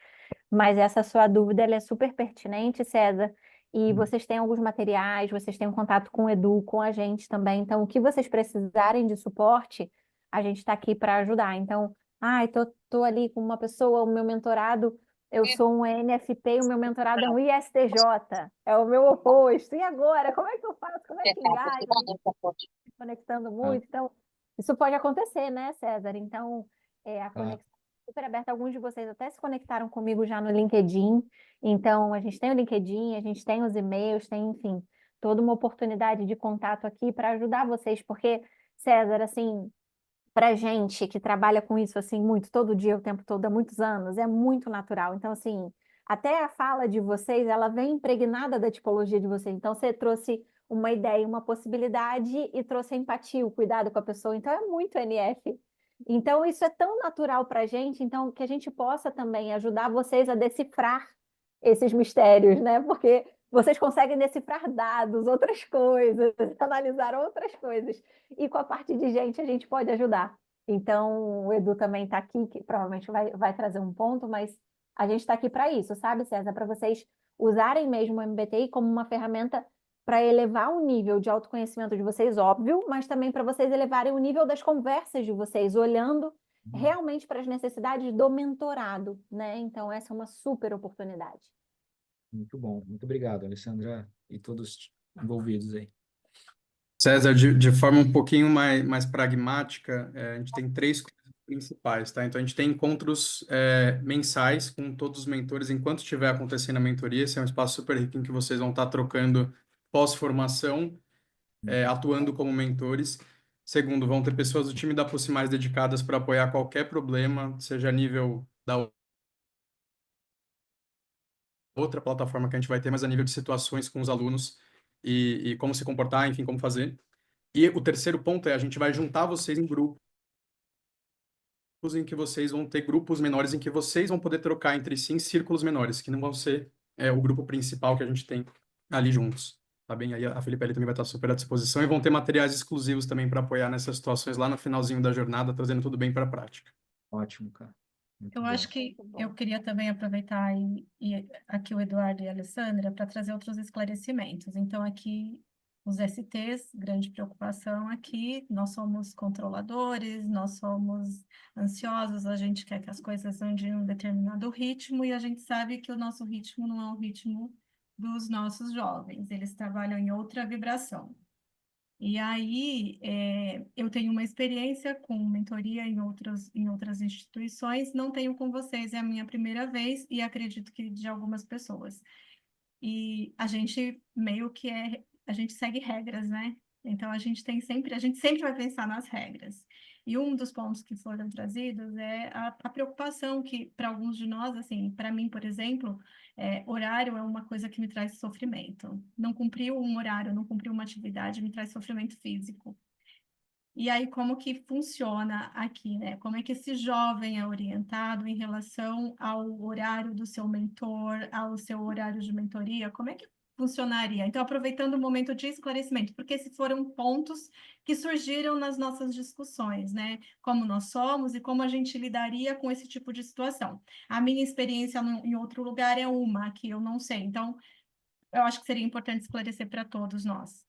Speaker 1: mas essa sua dúvida ela é super pertinente, César. E vocês têm alguns materiais, vocês têm um contato com o Edu, com a gente também. Então, o que vocês precisarem de suporte, a gente está aqui para ajudar. Então, tô ali com uma pessoa, o meu mentorado. Eu sou um NFP e o meu mentorado é um ISTJ, é o meu oposto. E agora? Como é que eu faço? Como é que engajo? Se conectando
Speaker 11: Ah,
Speaker 1: muito. Então, isso pode acontecer, né, César? Então, a
Speaker 11: tá.
Speaker 1: conexão é super aberta. Alguns de vocês até se conectaram comigo já no LinkedIn. Então, a gente tem o LinkedIn, a gente tem os e-mails, tem, enfim, toda uma oportunidade de contato aqui para ajudar vocês, porque, César, assim, para gente que trabalha com isso assim muito todo dia, o tempo todo, há muitos anos, é muito natural. Então, assim, até a fala de vocês, ela vem impregnada da tipologia de vocês. Então, você trouxe uma ideia, uma possibilidade e trouxe a empatia, o cuidado com a pessoa. Então, é muito NF. Então, isso é tão natural para a gente, então, que a gente possa também ajudar vocês a decifrar esses mistérios, né? Porque vocês conseguem decifrar dados, outras coisas, analisar outras coisas. E com a parte de gente a gente pode ajudar. Então, o Edu também está aqui, que provavelmente vai trazer um ponto, mas a gente está aqui para isso, sabe, César? Para vocês usarem mesmo o MBTI como uma ferramenta para elevar o nível de autoconhecimento de vocês, óbvio, mas também para vocês elevarem o nível das conversas de vocês, olhando realmente para as necessidades do mentorado, né? Então, essa é uma super oportunidade.
Speaker 11: Muito bom. Muito obrigado, Alessandra, e todos envolvidos aí.
Speaker 5: César, de forma um pouquinho mais pragmática, a gente tem três coisas principais, tá? Então, a gente tem encontros mensais com todos os mentores enquanto estiver acontecendo a mentoria. Esse é um espaço super rico em que vocês vão estar trocando pós-formação, atuando como mentores. Segundo, vão ter pessoas do time da Pulse Mais dedicadas para apoiar qualquer problema, seja a nível da outra plataforma que a gente vai ter, mas a nível de situações com os alunos e como se comportar, enfim, como fazer. E o terceiro ponto a gente vai juntar vocês em grupos em que vocês vão ter grupos menores em que vocês vão poder trocar entre si em círculos menores, que não vão ser o grupo principal que a gente tem ali juntos. Tá bem? Aí a Felipe também vai estar super à disposição e vão ter materiais exclusivos também para apoiar nessas situações lá no finalzinho da jornada, trazendo tudo bem para a prática.
Speaker 11: Ótimo, cara. Muito
Speaker 8: Eu
Speaker 11: bom.
Speaker 8: acho que eu queria também aproveitar e aqui o Eduardo e a Alessandra para trazer outros esclarecimentos. Então, aqui os STs, grande preocupação aqui, nós somos controladores, nós somos ansiosos, a gente quer que as coisas andem em um determinado ritmo e a gente sabe que o nosso ritmo não é o ritmo dos nossos jovens, eles trabalham em outra vibração. E aí, eu tenho uma experiência com mentoria em outras instituições, não tenho com vocês, é a minha primeira vez e acredito que de algumas pessoas. E a gente meio que a gente segue regras, né? Então a gente sempre vai pensar nas regras. E um dos pontos que foram trazidos é a preocupação que, para alguns de nós, assim, para mim, por exemplo, horário é uma coisa que me traz sofrimento. Não cumprir um horário, não cumprir uma atividade me traz sofrimento físico. E aí, como que funciona aqui, né? Como é que esse jovem é orientado em relação ao horário do seu mentor, ao seu horário de mentoria? Como é que funcionaria? Então, aproveitando o momento de esclarecimento, porque esses foram pontos que surgiram nas nossas discussões, né? Como nós somos e como a gente lidaria com esse tipo de situação. A minha experiência em outro lugar é uma, aqui eu não sei. Então, eu acho que seria importante esclarecer para todos nós.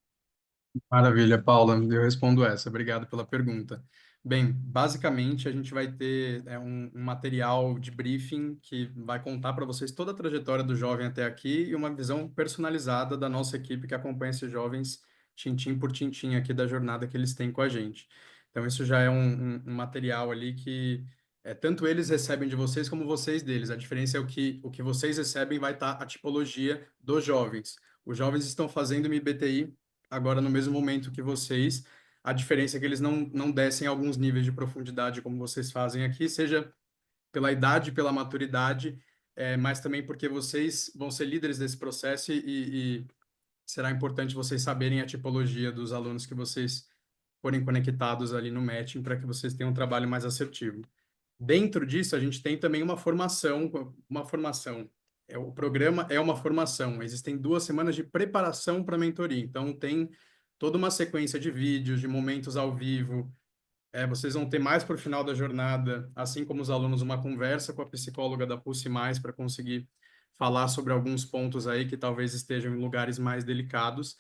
Speaker 5: Maravilha, Paula, eu respondo essa. Obrigado pela pergunta. Bem, basicamente a gente vai ter um material de briefing que vai contar para vocês toda a trajetória do jovem até aqui e uma visão personalizada da nossa equipe que acompanha esses jovens tintim por tintim aqui da jornada que eles têm com a gente. Então isso já é um material ali que tanto eles recebem de vocês como vocês deles. A diferença é o que vocês recebem vai estar a tipologia dos jovens. Os jovens estão fazendo MBTI agora no mesmo momento que vocês. A diferença é que eles não descem alguns níveis de profundidade como vocês fazem aqui, seja pela idade, pela maturidade, mas também porque vocês vão ser líderes desse processo e será importante vocês saberem a tipologia dos alunos que vocês forem conectados ali no matching para que vocês tenham um trabalho mais assertivo. Dentro disso, a gente tem também uma formação. O programa é uma formação. Existem 2 semanas de preparação para a mentoria. Então, tem toda uma sequência de vídeos, de momentos ao vivo. Vocês vão ter mais para o final da jornada, assim como os alunos, uma conversa com a psicóloga da Pulse Mais para conseguir falar sobre alguns pontos aí que talvez estejam em lugares mais delicados.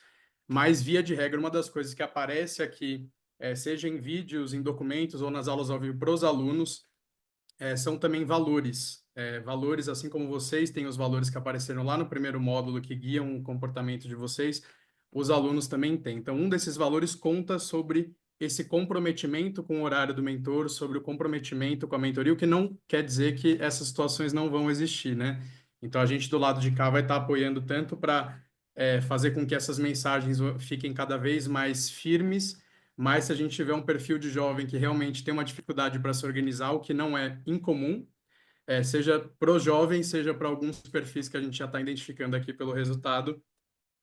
Speaker 5: Mas, via de regra, uma das coisas que aparece aqui, seja em vídeos, em documentos ou nas aulas ao vivo para os alunos, são também valores. Valores, assim como vocês têm os valores que apareceram lá no primeiro módulo que guiam o comportamento de vocês, os alunos também têm. Então, um desses valores conta sobre esse comprometimento com o horário do mentor, sobre o comprometimento com a mentoria, o que não quer dizer que essas situações não vão existir, né? Então, a gente do lado de cá vai estar apoiando tanto para fazer com que essas mensagens fiquem cada vez mais firmes, mas se a gente tiver um perfil de jovem que realmente tem uma dificuldade para se organizar, o que não é incomum, seja para os jovens, seja para alguns perfis que a gente já está identificando aqui pelo resultado,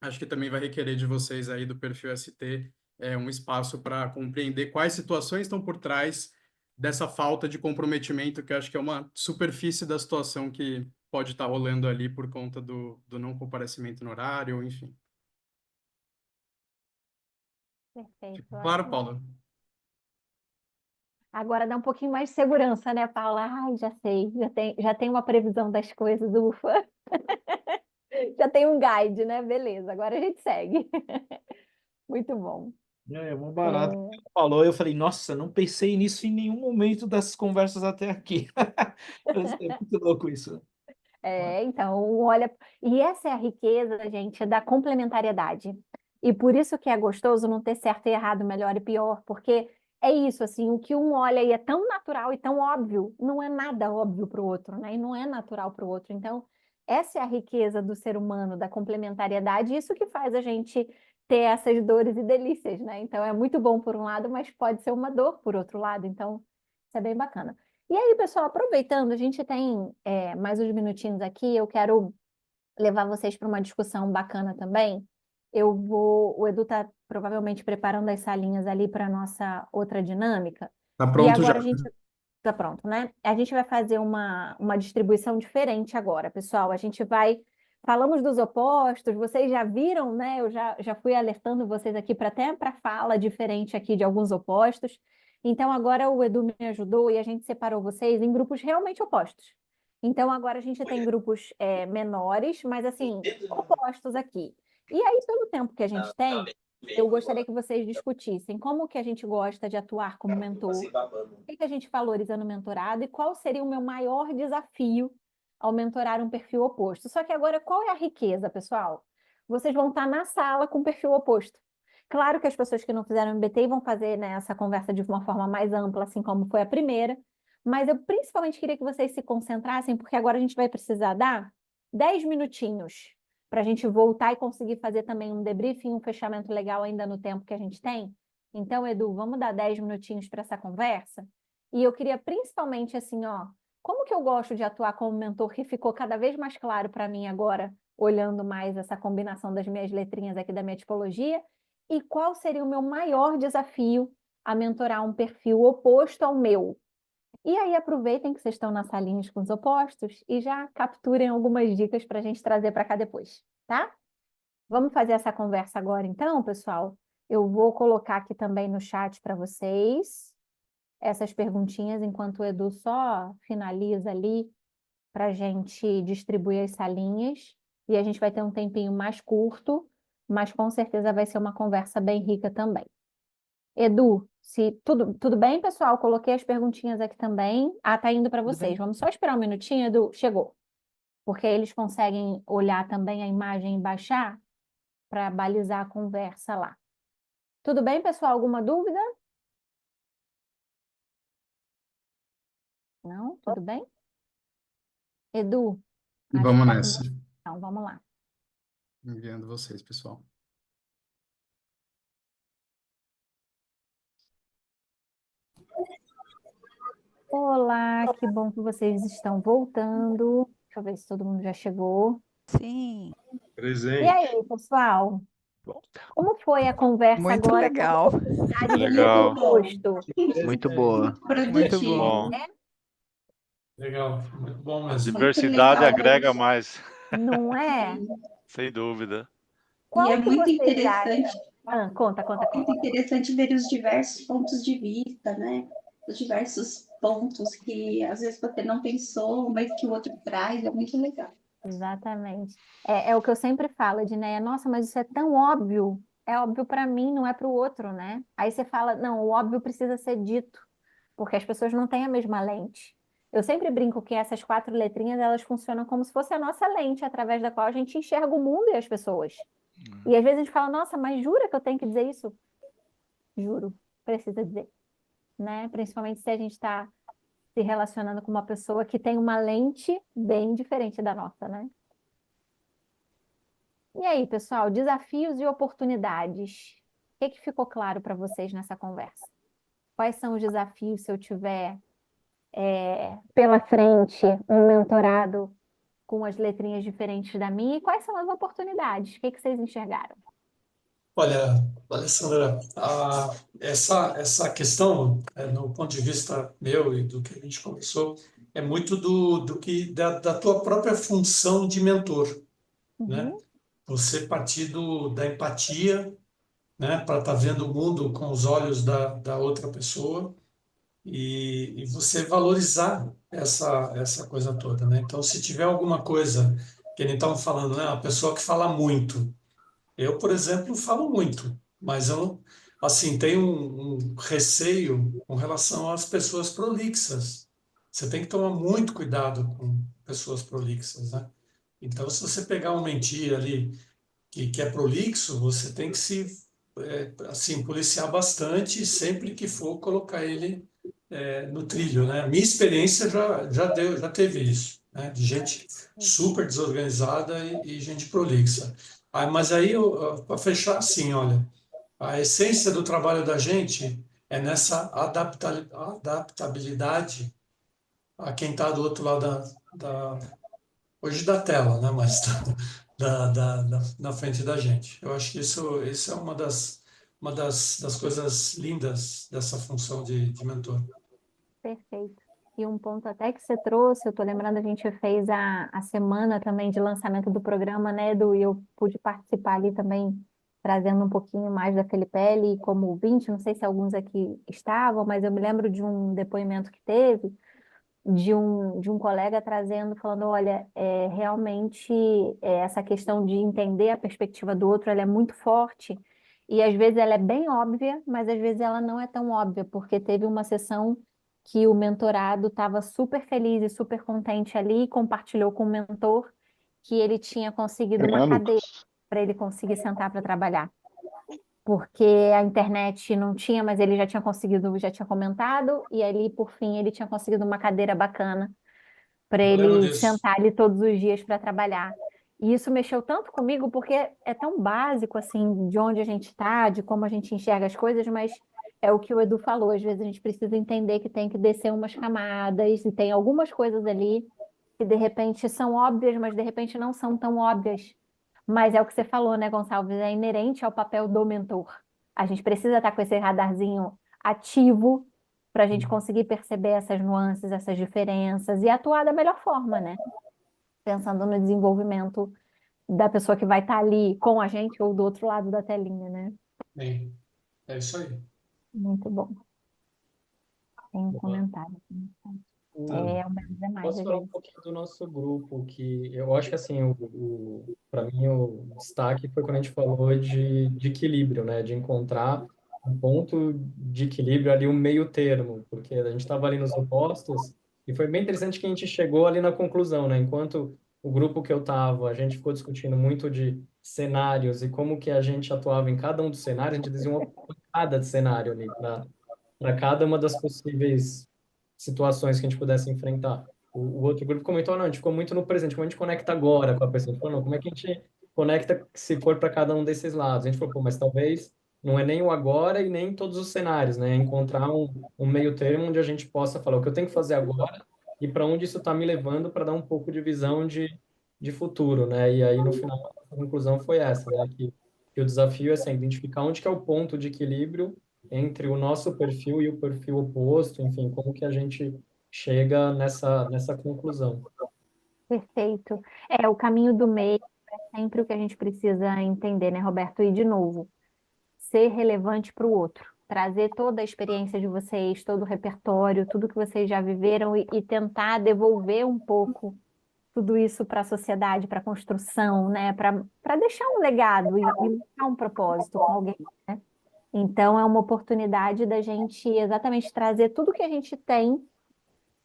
Speaker 5: acho que também vai requerer de vocês aí do perfil ST um espaço para compreender quais situações estão por trás dessa falta de comprometimento, que acho que é uma superfície da situação que pode estar rolando ali por conta do não comparecimento no horário, enfim.
Speaker 1: Perfeito,
Speaker 5: Claro,
Speaker 1: ótimo.
Speaker 5: Paula.
Speaker 1: Agora dá um pouquinho mais de segurança, né, Paula? Ai, já sei, já tem uma previsão das coisas, ufa. Já tem um guide, né? Beleza, agora a gente segue. Muito bom.
Speaker 11: É uma barata que ela falou. Eu falei, nossa, não pensei nisso em nenhum momento das conversas até aqui. É muito louco isso.
Speaker 1: Então, olha, e essa é a riqueza, gente, da complementariedade. E por isso que é gostoso não ter certo e errado, melhor e pior, porque é isso, assim, o que um olha e é tão natural e tão óbvio, não é nada óbvio para o outro, né? E não é natural para o outro. Então, essa é a riqueza do ser humano, da complementariedade, e isso que faz a gente ter essas dores e delícias, né? Então, é muito bom por um lado, mas pode ser uma dor por outro lado. Então, isso é bem bacana. E aí, pessoal, aproveitando, a gente tem mais uns minutinhos aqui, eu quero levar vocês para uma discussão bacana também. O Edu está provavelmente preparando as salinhas ali para a nossa outra dinâmica.
Speaker 5: Tá
Speaker 1: E
Speaker 5: pronto já.
Speaker 1: agora a gente está pronto, né? A gente vai fazer uma distribuição diferente agora, pessoal. A gente vai. Falamos dos opostos, vocês já viram, né? Eu já fui alertando vocês aqui até para fala diferente aqui de alguns opostos. Então, agora o Edu me ajudou e a gente separou vocês em grupos realmente opostos. Então, agora a gente tem grupos menores, mas assim, opostos aqui. E aí, pelo tempo que a gente tem, eu gostaria que vocês discutissem como que a gente gosta de atuar como mentor, o que a gente valoriza no mentorado e qual seria o meu maior desafio ao mentorar um perfil oposto. Só que agora, qual é a riqueza, pessoal? Vocês vão estar na sala com o perfil oposto. Claro que as pessoas que não fizeram MBTI vão fazer, né, essa conversa de uma forma mais ampla, assim como foi a primeira, mas eu principalmente queria que vocês se concentrassem, porque agora a gente vai precisar dar 10 minutinhos para a gente voltar e conseguir fazer também um debriefing, um fechamento legal ainda no tempo que a gente tem. Então, Edu, vamos dar 10 minutinhos para essa conversa? E eu queria principalmente assim, ó, como que eu gosto de atuar como mentor, que ficou cada vez mais claro para mim agora, olhando mais essa combinação das minhas letrinhas aqui da minha tipologia, e qual seria o meu maior desafio a mentorar um perfil oposto ao meu? E aí aproveitem que vocês estão na salinha com os opostos e já capturem algumas dicas para a gente trazer para cá depois, tá? Vamos fazer essa conversa agora então, pessoal? Eu vou colocar aqui também no chat para vocês essas perguntinhas, enquanto o Edu só finaliza ali para a gente distribuir as salinhas. E a gente vai ter um tempinho mais curto, mas com certeza vai ser uma conversa bem rica também. Edu, se tudo bem, pessoal? Coloquei as perguntinhas aqui também. Ah, tá indo para
Speaker 11: Tudo
Speaker 1: vocês.
Speaker 11: bem.
Speaker 1: Vamos só esperar um minutinho, Edu. Chegou. Porque aí eles conseguem olhar também a imagem e baixar para balizar a conversa lá. Tudo bem, pessoal? Alguma dúvida? Não? Tudo bem? Edu, acho
Speaker 5: Vamos
Speaker 1: que tá com
Speaker 5: nessa.
Speaker 1: você. Então, vamos lá.
Speaker 5: Enviando vocês, pessoal.
Speaker 1: Olá, que bom que vocês estão voltando. Deixa eu ver se todo mundo já chegou.
Speaker 12: Sim,
Speaker 1: E
Speaker 9: Presente.
Speaker 1: aí, pessoal? Como foi a conversa
Speaker 12: muito
Speaker 1: agora
Speaker 12: legal.
Speaker 1: sobre a oportunidade de
Speaker 3: Legal.
Speaker 1: perfil oposto?
Speaker 13: Muito boa.
Speaker 12: Muito
Speaker 8: Produtivo.
Speaker 12: bom.
Speaker 10: Legal, muito bom
Speaker 3: A
Speaker 10: mesmo.
Speaker 3: diversidade
Speaker 8: legal.
Speaker 3: agrega mais,
Speaker 1: Não é?
Speaker 3: sem dúvida.
Speaker 1: Qual
Speaker 8: E é
Speaker 1: que
Speaker 8: muito
Speaker 1: vocês
Speaker 8: interessante,
Speaker 1: acham? Ah, conta.
Speaker 8: muito interessante ver os diversos pontos de vista, né? Os diversos pontos que às vezes você não pensou, mas que o outro traz, é muito legal.
Speaker 1: Exatamente. É o que eu sempre falo, Edneia. Nossa, mas isso é tão óbvio. É óbvio para mim, não é para o outro, né? Aí você fala, não, o óbvio precisa ser dito, porque as pessoas não têm a mesma lente. Eu sempre brinco que essas 4 letrinhas, elas funcionam como se fosse a nossa lente, através da qual a gente enxerga o mundo e as pessoas. E às vezes a gente fala, nossa, mas jura que eu tenho que dizer isso? Juro, precisa dizer, né? Principalmente se a gente está se relacionando com uma pessoa que tem uma lente bem diferente da nossa, né? E aí, pessoal, desafios e oportunidades. O que ficou claro para vocês nessa conversa? Quais são os desafios se eu tiver pela frente um mentorado com as letrinhas diferentes da minha? E quais são as oportunidades? O que vocês enxergaram?
Speaker 10: Olha, Alessandra, essa questão, no ponto de vista meu e do que a gente conversou, é muito da tua própria função de mentor, né?
Speaker 1: Uhum.
Speaker 10: Você partir da empatia, né, para estar vendo o mundo com os olhos da outra pessoa e você valorizar essa coisa toda, né? Então, se tiver alguma coisa que eles estavam falando, né, uma pessoa que fala muito. Eu, por exemplo, falo muito, mas eu, assim, tenho um receio com relação às pessoas prolixas. Você tem que tomar muito cuidado com pessoas prolixas, né? Então, se você pegar um mentir ali que é prolixo, você tem que assim, policiar bastante sempre que for colocar ele no trilho, né? Minha experiência já teve isso, né? De gente super desorganizada e gente prolixa. Mas aí, para fechar assim, olha, a essência do trabalho da gente é nessa adaptabilidade a quem está do outro lado hoje da tela, né? Mas na frente da gente. Eu acho que isso é uma das coisas lindas dessa função de mentor.
Speaker 1: Perfeito. E um ponto até que você trouxe, eu estou lembrando, a gente fez a semana também de lançamento do programa, né, Edu? E eu pude participar ali também, trazendo um pouquinho mais da Felipelli como ouvinte, não sei se alguns aqui estavam, mas eu me lembro de um depoimento que teve, de um colega trazendo, falando, olha, realmente essa questão de entender a perspectiva do outro, ela é muito forte, e às vezes ela é bem óbvia, mas às vezes ela não é tão óbvia, porque teve uma sessão que o mentorado estava super feliz e super contente ali, e compartilhou com o mentor que ele tinha conseguido uma cadeira para ele conseguir sentar para trabalhar. Porque a internet não tinha, mas ele já tinha conseguido, já tinha comentado, e ali, por fim, ele tinha conseguido uma cadeira bacana para
Speaker 10: Eu lembro
Speaker 1: ele
Speaker 10: disso.
Speaker 1: sentar ali todos os dias para trabalhar. E isso mexeu tanto comigo porque é tão básico, assim, de onde a gente está, de como a gente enxerga as coisas, mas é o que o Edu falou, às vezes a gente precisa entender que tem que descer umas camadas e tem algumas coisas ali que de repente são óbvias, mas de repente não são tão óbvias. Mas é o que você falou, né, Gonçalves? É inerente ao papel do mentor. A gente precisa estar com esse radarzinho ativo para a gente conseguir perceber essas nuances, essas diferenças e atuar da melhor forma, né? Pensando no desenvolvimento da pessoa que vai estar ali com a gente ou do outro lado da telinha, né?
Speaker 10: Bem, é isso aí.
Speaker 1: Muito bom. Tem um
Speaker 12: Boa.
Speaker 1: comentário.
Speaker 10: Tá.
Speaker 1: O menos é mais,
Speaker 12: Posso
Speaker 1: às
Speaker 12: falar um
Speaker 1: vezes.
Speaker 12: pouquinho do nosso grupo, que eu acho que assim, para mim o destaque foi quando a gente falou de equilíbrio, né? De encontrar um ponto de equilíbrio ali, um meio termo, porque a gente estava ali nos opostos, e foi bem interessante que a gente chegou ali na conclusão, né? Enquanto o grupo que eu estava, a gente ficou discutindo muito de cenários e como que a gente atuava em cada um dos cenários, a gente dizia uma pancada de cenário ali, para cada uma das possíveis situações que a gente pudesse enfrentar. O outro grupo comentou, não, a gente ficou muito no presente, como a gente conecta agora com a pessoa? A gente falou, não, como é que a gente conecta se for para cada um desses lados? A gente falou, pô, mas talvez não é nem o agora e nem todos os cenários, né? É encontrar um meio termo onde a gente possa falar o que eu tenho que fazer agora e para onde isso está me levando para dar um pouco de visão de futuro, né? E aí, no final, a conclusão foi essa, né? Que o desafio é assim, identificar onde que é o ponto de equilíbrio entre o nosso perfil e o perfil oposto, enfim, como que a gente chega nessa conclusão.
Speaker 1: Perfeito. O caminho do meio é sempre o que a gente precisa entender, né, Roberto? E, de novo, ser relevante para o outro. Trazer toda a experiência de vocês, todo o repertório, tudo que vocês já viveram e tentar devolver um pouco tudo isso para a sociedade, para a construção, né? Para deixar um legado e marcar um propósito com alguém, né? Então, é uma oportunidade da gente exatamente trazer tudo que a gente tem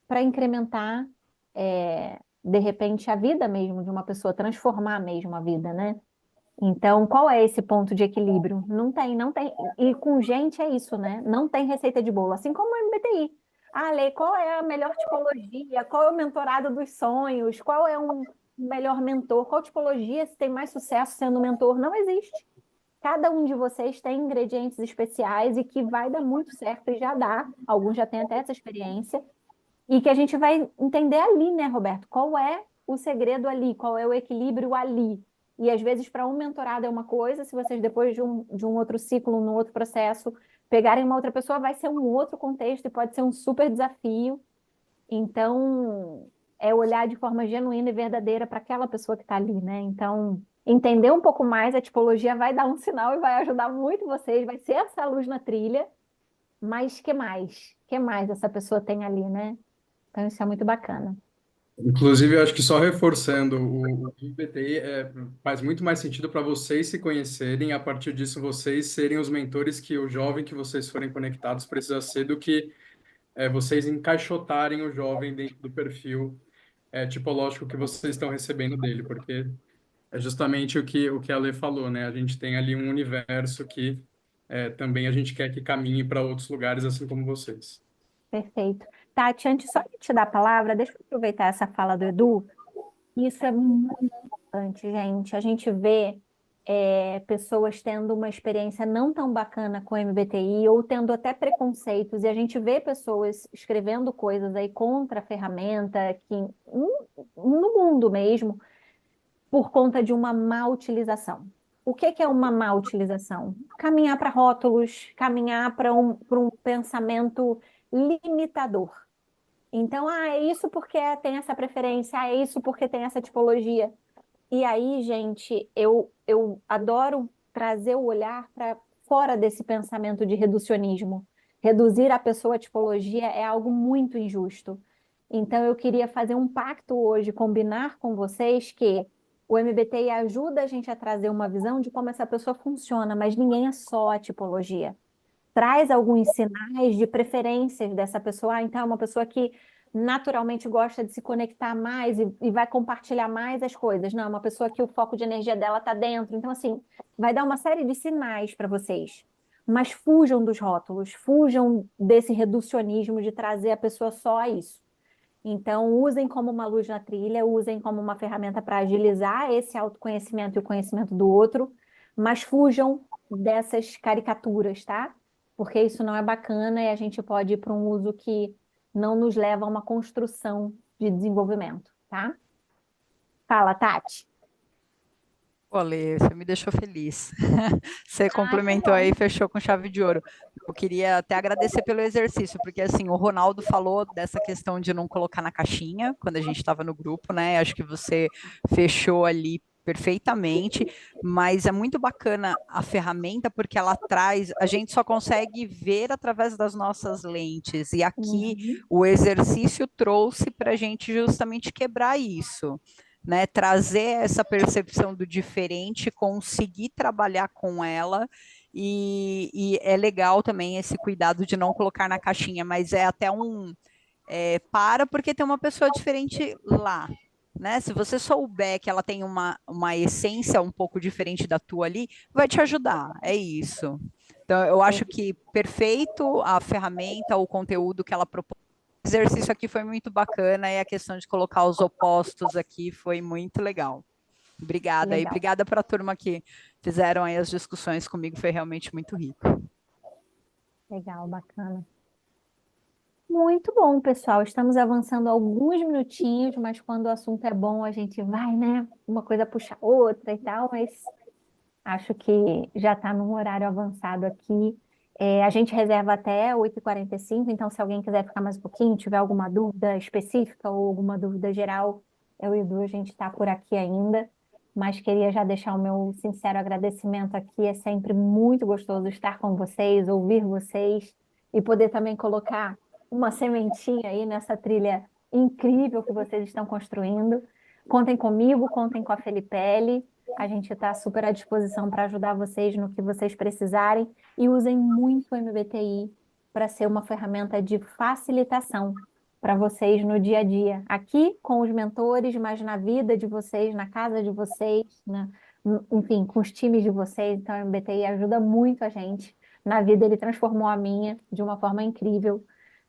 Speaker 1: para incrementar, de repente, a vida mesmo de uma pessoa, transformar mesmo a vida, né? Então, qual é esse ponto de equilíbrio? Não tem, não tem. E com gente é isso, né? Não tem receita de bolo, assim como o MBTI. Ah, Lê, qual é a melhor tipologia? Qual é o mentorado dos sonhos? Qual é um melhor mentor? Qual tipologia se tem mais sucesso sendo mentor? Não existe. Cada um de vocês tem ingredientes especiais e que vai dar muito certo e já dá. Alguns já têm até essa experiência. E que a gente vai entender ali, né, Roberto? Qual é o segredo ali? Qual é o equilíbrio ali? E às vezes, para um mentorado é uma coisa, se vocês depois de um outro ciclo, num outro processo, pegarem uma outra pessoa, vai ser um outro contexto e pode ser um super desafio. Então, é olhar de forma genuína e verdadeira para aquela pessoa que está ali, né? Então, entender um pouco mais a tipologia vai dar um sinal e vai ajudar muito vocês, vai ser essa luz na trilha, mas que mais? Que mais essa pessoa tem ali, né? Então, isso é muito bacana.
Speaker 5: Inclusive, eu acho que só reforçando, o MBTI faz muito mais sentido para vocês se conhecerem, e a partir disso vocês serem os mentores que o jovem que vocês forem conectados precisa ser, do que vocês encaixotarem o jovem dentro do perfil tipológico que vocês estão recebendo dele, porque é justamente o que a Lê falou, né? A gente tem ali um universo que também a gente quer que caminhe para outros lugares, assim como vocês.
Speaker 1: Perfeito. Tati, antes só de te dar a palavra, deixa eu aproveitar essa fala do Edu. Isso é muito importante, gente. A gente vê pessoas tendo uma experiência não tão bacana com o MBTI ou tendo até preconceitos, e a gente vê pessoas escrevendo coisas aí contra a ferramenta, que no mundo mesmo, por conta de uma má utilização. O que é uma má utilização? Caminhar para rótulos, caminhar para um pensamento limitador. Então, é isso porque tem essa preferência, é isso porque tem essa tipologia. E aí, gente, eu adoro trazer o olhar para fora desse pensamento de reducionismo. Reduzir a pessoa à tipologia é algo muito injusto. Então, eu queria fazer um pacto hoje, combinar com vocês que o MBTI ajuda a gente a trazer uma visão de como essa pessoa funciona, mas ninguém é só a tipologia. Traz alguns sinais de preferências dessa pessoa. Então, é uma pessoa que naturalmente gosta de se conectar mais e vai compartilhar mais as coisas. Não, é uma pessoa que o foco de energia dela está dentro. Então, assim, vai dar uma série de sinais para vocês. Mas fujam dos rótulos, fujam desse reducionismo de trazer a pessoa só a isso. Então, usem como uma luz na trilha, usem como uma ferramenta para agilizar esse autoconhecimento e o conhecimento do outro, mas fujam dessas caricaturas, tá? Porque isso não é bacana e a gente pode ir para um uso que não nos leva a uma construção de desenvolvimento, tá? Fala, Tati.
Speaker 13: Olê, você me deixou feliz. Você
Speaker 1: Ai, que
Speaker 13: complementou aí,
Speaker 1: bom.
Speaker 13: fechou com chave de ouro. Eu queria até agradecer pelo exercício, porque assim, o Ronaldo falou dessa questão de não colocar na caixinha quando a gente estava no grupo, né? Acho que você fechou ali perfeitamente, mas é muito bacana a ferramenta porque ela traz, a gente só consegue ver através das nossas lentes, e aqui
Speaker 1: Uhum.
Speaker 13: o exercício trouxe para a gente justamente quebrar isso, né, trazer essa percepção do diferente, conseguir trabalhar com ela, e é legal também esse cuidado de não colocar na caixinha, mas é até porque tem uma pessoa diferente lá, né? Se você souber que ela tem uma essência um pouco diferente da tua ali, vai te ajudar, é isso. Então, eu acho que perfeito a ferramenta, o conteúdo que ela propõe. O exercício aqui foi muito bacana e a questão de colocar os opostos aqui foi muito legal. Obrigada. E
Speaker 1: Legal.
Speaker 13: obrigada para a turma que fizeram aí as discussões comigo, foi realmente muito rico.
Speaker 1: Legal, bacana. Muito bom, pessoal. Estamos avançando alguns minutinhos, mas quando o assunto é bom, a gente vai, né? Uma coisa puxa a outra e tal, mas acho que já está num horário avançado aqui. A gente reserva até 8h45, então se alguém quiser ficar mais um pouquinho, tiver alguma dúvida específica ou alguma dúvida geral, eu e o Edu, a gente está por aqui ainda. Mas queria já deixar o meu sincero agradecimento aqui. É sempre muito gostoso estar com vocês, ouvir vocês e poder também colocar uma sementinha aí nessa trilha incrível que vocês estão construindo. Contem comigo, contem com a Felipelli. A gente está super à disposição para ajudar vocês no que vocês precisarem e usem muito o MBTI para ser uma ferramenta de facilitação para vocês no dia a dia, aqui com os mentores, mas na vida de vocês, na casa de vocês, enfim, com os times de vocês. Então, o MBTI ajuda muito a gente na vida. Ele transformou a minha de uma forma incrível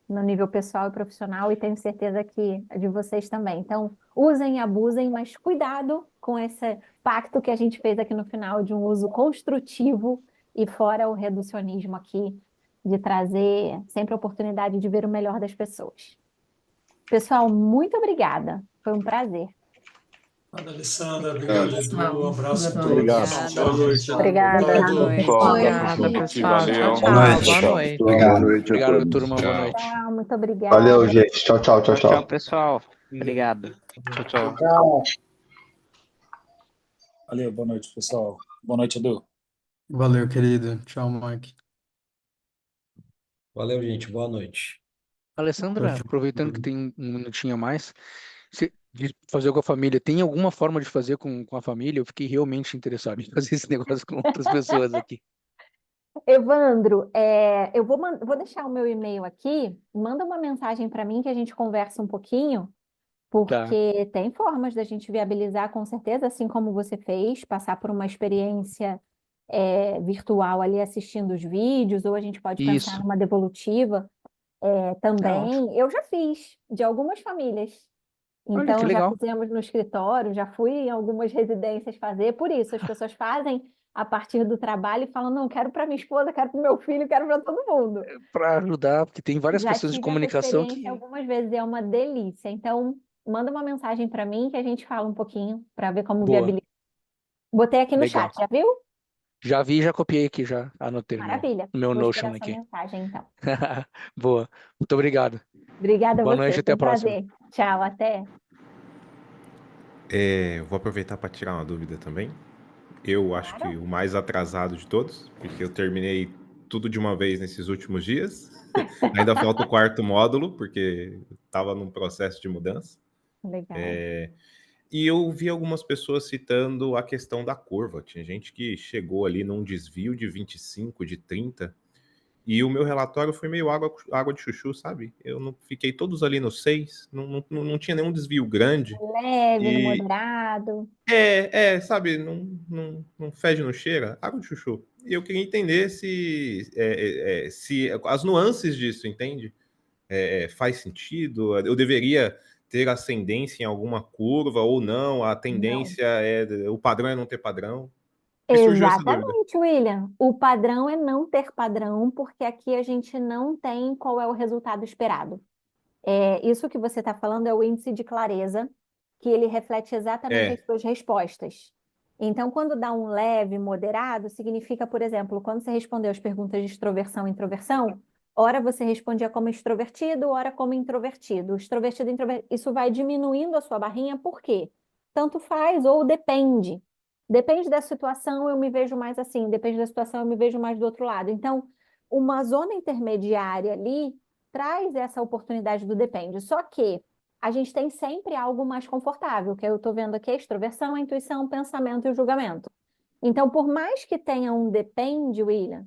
Speaker 1: no nível pessoal e profissional, e tenho certeza que a de vocês também. Então, usem e abusem, mas cuidado com esse pacto que a gente fez aqui no final de um uso construtivo e fora o reducionismo aqui, de trazer sempre a oportunidade de ver o melhor das pessoas. Pessoal, muito obrigada. Foi um prazer.
Speaker 10: Obrigado, Alessandra. Obrigado, Edu. Um abraço a todos.
Speaker 14: Obrigado.
Speaker 10: Tchau, gente.
Speaker 1: Obrigada.
Speaker 10: Obrigado.
Speaker 14: Obrigada, pessoal. Tchau, tchau. Boa noite.
Speaker 15: Obrigado.
Speaker 16: Boa noite a
Speaker 15: Obrigado,
Speaker 16: todos.
Speaker 15: turma. Boa noite.
Speaker 1: Tchau, muito obrigada.
Speaker 16: Valeu, gente. Tchau, tchau, tchau,
Speaker 15: Tchau,
Speaker 16: tchau.
Speaker 15: pessoal. Obrigado.
Speaker 3: Tchau, tchau.
Speaker 14: Tchau. Valeu, boa noite, pessoal. Boa noite, Edu.
Speaker 5: Valeu, querido. Tchau, Mike.
Speaker 17: Valeu, gente. Boa noite.
Speaker 15: Alessandra, aproveitando que tem um minutinho a mais, de fazer com a família, tem alguma forma de fazer com a família? Eu fiquei realmente interessado em fazer esse negócio com outras pessoas aqui.
Speaker 1: Evandro, eu vou deixar o meu e-mail aqui. Manda uma mensagem para mim que a gente conversa um pouquinho,
Speaker 15: Tá.
Speaker 1: porque tem formas da gente viabilizar, com certeza, assim como você fez, passar por uma experiência virtual ali assistindo os vídeos, ou a gente pode pensar
Speaker 15: Isso.
Speaker 1: numa devolutiva
Speaker 15: ótimo.
Speaker 1: também. Eu já fiz, de algumas famílias.
Speaker 15: Olha,
Speaker 1: Então,
Speaker 15: que
Speaker 1: já
Speaker 15: legal.
Speaker 1: fizemos no escritório, já fui em algumas residências fazer. Por isso, as pessoas fazem a partir do trabalho e falam, não, quero para minha esposa, quero para o meu filho, quero para todo mundo.
Speaker 15: Para ajudar, porque tem várias
Speaker 1: Já
Speaker 15: questões de
Speaker 1: tive essa
Speaker 15: comunicação
Speaker 1: experiência
Speaker 15: que...
Speaker 1: algumas vezes, é uma delícia. Então, manda uma mensagem para mim que a gente fala um pouquinho para ver como
Speaker 15: Boa.
Speaker 1: viabilizar. Botei aqui no
Speaker 15: Legal.
Speaker 1: chat, já viu?
Speaker 15: Já vi, já copiei aqui, já anotei
Speaker 1: Maravilha.
Speaker 15: no meu
Speaker 1: Vou esperar
Speaker 15: Notion
Speaker 1: sua
Speaker 15: aqui.
Speaker 1: mensagem, então.
Speaker 15: Boa. Muito obrigado.
Speaker 1: Obrigada a
Speaker 15: Boa
Speaker 1: você,
Speaker 15: noite,
Speaker 1: foi
Speaker 15: até
Speaker 1: um
Speaker 15: a próxima.
Speaker 1: prazer. Tchau, até.
Speaker 18: Vou aproveitar para tirar uma dúvida também. Eu acho que o mais atrasado de todos, porque eu terminei tudo de uma vez nesses últimos dias. Ainda falta o quarto módulo, porque estava num processo de mudança.
Speaker 1: Legal.
Speaker 18: E eu vi algumas pessoas citando a questão da curva. Tinha gente que chegou ali num desvio de 25, de 30, e o meu relatório foi meio água de chuchu, sabe? Eu não fiquei todos ali no 6, não tinha nenhum desvio grande.
Speaker 1: Leve, no
Speaker 18: E
Speaker 1: moderado.
Speaker 18: sabe, não fede, não cheira, água de chuchu. E eu queria entender se as nuances disso, entende? Faz sentido? Eu deveria ter ascendência em alguma curva ou não? A
Speaker 1: Não.
Speaker 18: tendência o padrão é não ter padrão? Me surgiu essa dúvida.
Speaker 1: Exatamente, William. O padrão é não ter padrão, porque aqui a gente não tem qual é o resultado esperado. Isso que você está falando é o índice de clareza, que ele reflete exatamente as suas respostas. Então, quando dá um leve, moderado, significa, por exemplo, quando você respondeu as perguntas de extroversão e introversão, ora você respondia como extrovertido, ora como introvertido. Extrovertido, introvertido, isso vai diminuindo a sua barrinha, por quê? Tanto faz ou depende. Depende da situação, eu me vejo mais assim, depende da situação, eu me vejo mais do outro lado. Então, uma zona intermediária ali traz essa oportunidade do depende. Só que a gente tem sempre algo mais confortável, que eu estou vendo aqui a extroversão, a intuição, o pensamento e o julgamento. Então, por mais que tenha um depende, William,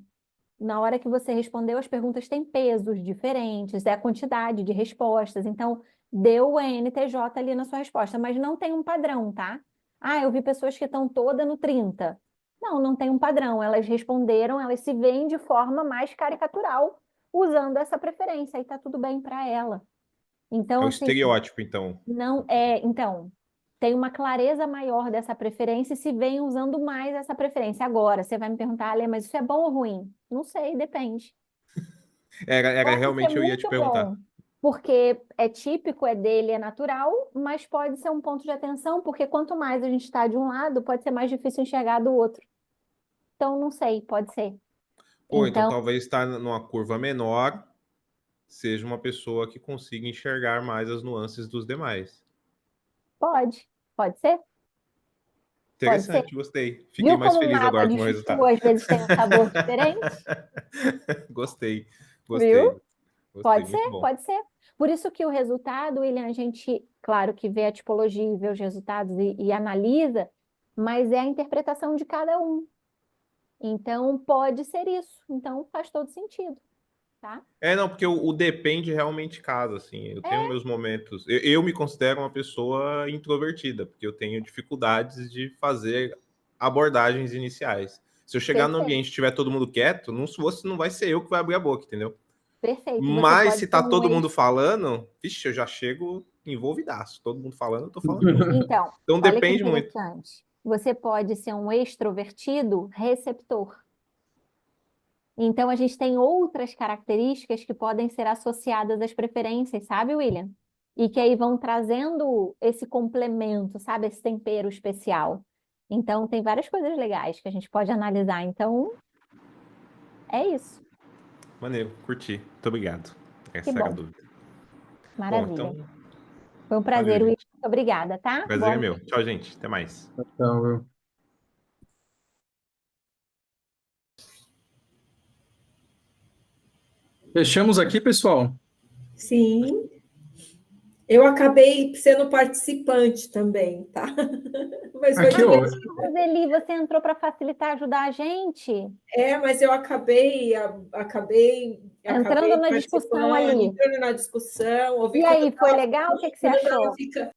Speaker 1: na hora que você respondeu, as perguntas têm pesos diferentes, é a quantidade de respostas. Então, deu o ENTJ ali na sua resposta, mas não tem um padrão, tá? Eu vi pessoas que estão toda no 30. Não tem um padrão. Elas responderam, elas se veem de forma mais caricatural, usando essa preferência, e tá tudo bem para ela. Então,
Speaker 18: É o
Speaker 1: assim,
Speaker 18: estereótipo, então.
Speaker 1: não é. Então, tem uma clareza maior dessa preferência e se vem usando mais essa preferência. Agora, você vai me perguntar, Alê, mas isso é bom ou ruim? Não sei, depende.
Speaker 18: Era
Speaker 1: Pode ser
Speaker 18: realmente eu ia te
Speaker 1: muito
Speaker 18: perguntar.
Speaker 1: bom, porque é típico, é dele, é natural, mas pode ser um ponto de atenção, porque quanto mais a gente está de um lado, pode ser mais difícil enxergar do outro. Então, não sei, pode ser.
Speaker 18: Então
Speaker 1: Então,
Speaker 18: talvez estar numa curva menor seja uma pessoa que consiga enxergar mais as nuances dos demais.
Speaker 1: pode ser. Pode ser.
Speaker 18: Interessante, gostei. Fiquei
Speaker 1: Viu
Speaker 18: mais
Speaker 1: como
Speaker 18: feliz
Speaker 1: uma água
Speaker 18: agora com o
Speaker 1: de
Speaker 18: meu
Speaker 1: chuchu
Speaker 18: resultado.
Speaker 1: às vezes tem um sabor diferente?
Speaker 18: Gostei,
Speaker 1: Viu?
Speaker 18: gostei,
Speaker 1: Pode
Speaker 18: muito
Speaker 1: ser,
Speaker 18: bom.
Speaker 1: pode ser. Por isso que o resultado, William, a gente, claro que vê a tipologia e vê os resultados e analisa, mas é a interpretação de cada um. Então, pode ser isso. Então, faz todo sentido, tá?
Speaker 18: Não, porque o depende realmente casa, assim. Eu tenho meus momentos. Eu me considero uma pessoa introvertida, porque eu tenho dificuldades de fazer abordagens iniciais. Se eu chegar no
Speaker 1: Perfeito.
Speaker 18: ambiente e tiver todo mundo quieto, não vai ser eu que vai abrir a boca, entendeu?
Speaker 1: Perfeito. Você
Speaker 18: Mas
Speaker 1: pode
Speaker 18: se
Speaker 1: ser
Speaker 18: tá
Speaker 1: um
Speaker 18: todo mundo falando, vixe, eu já chego envolvidaço. Todo mundo falando, eu tô falando junto.
Speaker 1: Então,
Speaker 18: Então
Speaker 1: olha que
Speaker 18: depende muito.
Speaker 1: interessante. Você pode ser um extrovertido receptor. Então, a gente tem outras características que podem ser associadas às preferências, sabe, William? E que aí vão trazendo esse complemento, sabe? Esse tempero especial. Então, tem várias coisas legais que a gente pode analisar. Então, é isso.
Speaker 18: Maneiro, curti. Muito obrigado.
Speaker 1: Que
Speaker 18: Essa era a
Speaker 1: bom.
Speaker 18: dúvida. Bom,
Speaker 1: Maravilha.
Speaker 18: então,
Speaker 1: Foi um
Speaker 18: valeu,
Speaker 1: prazer, William.
Speaker 18: gente.
Speaker 1: Muito obrigada, tá?
Speaker 18: Prazer
Speaker 1: Boa
Speaker 18: é meu.
Speaker 1: noite.
Speaker 18: Tchau, gente. Até mais.
Speaker 5: Então, fechamos aqui, pessoal.
Speaker 16: Sim. Eu acabei sendo participante também, tá? Mas foi
Speaker 5: Aqui, ó.
Speaker 16: divertido.
Speaker 1: Mas, Eli, você entrou para facilitar, ajudar a gente?
Speaker 16: Mas eu acabei
Speaker 1: Entrando na discussão
Speaker 16: participando,
Speaker 1: ali.
Speaker 16: entrando na discussão, ouvi
Speaker 1: E
Speaker 16: quando
Speaker 1: aí, foi legal? O que você
Speaker 16: ela
Speaker 1: achou?
Speaker 16: fica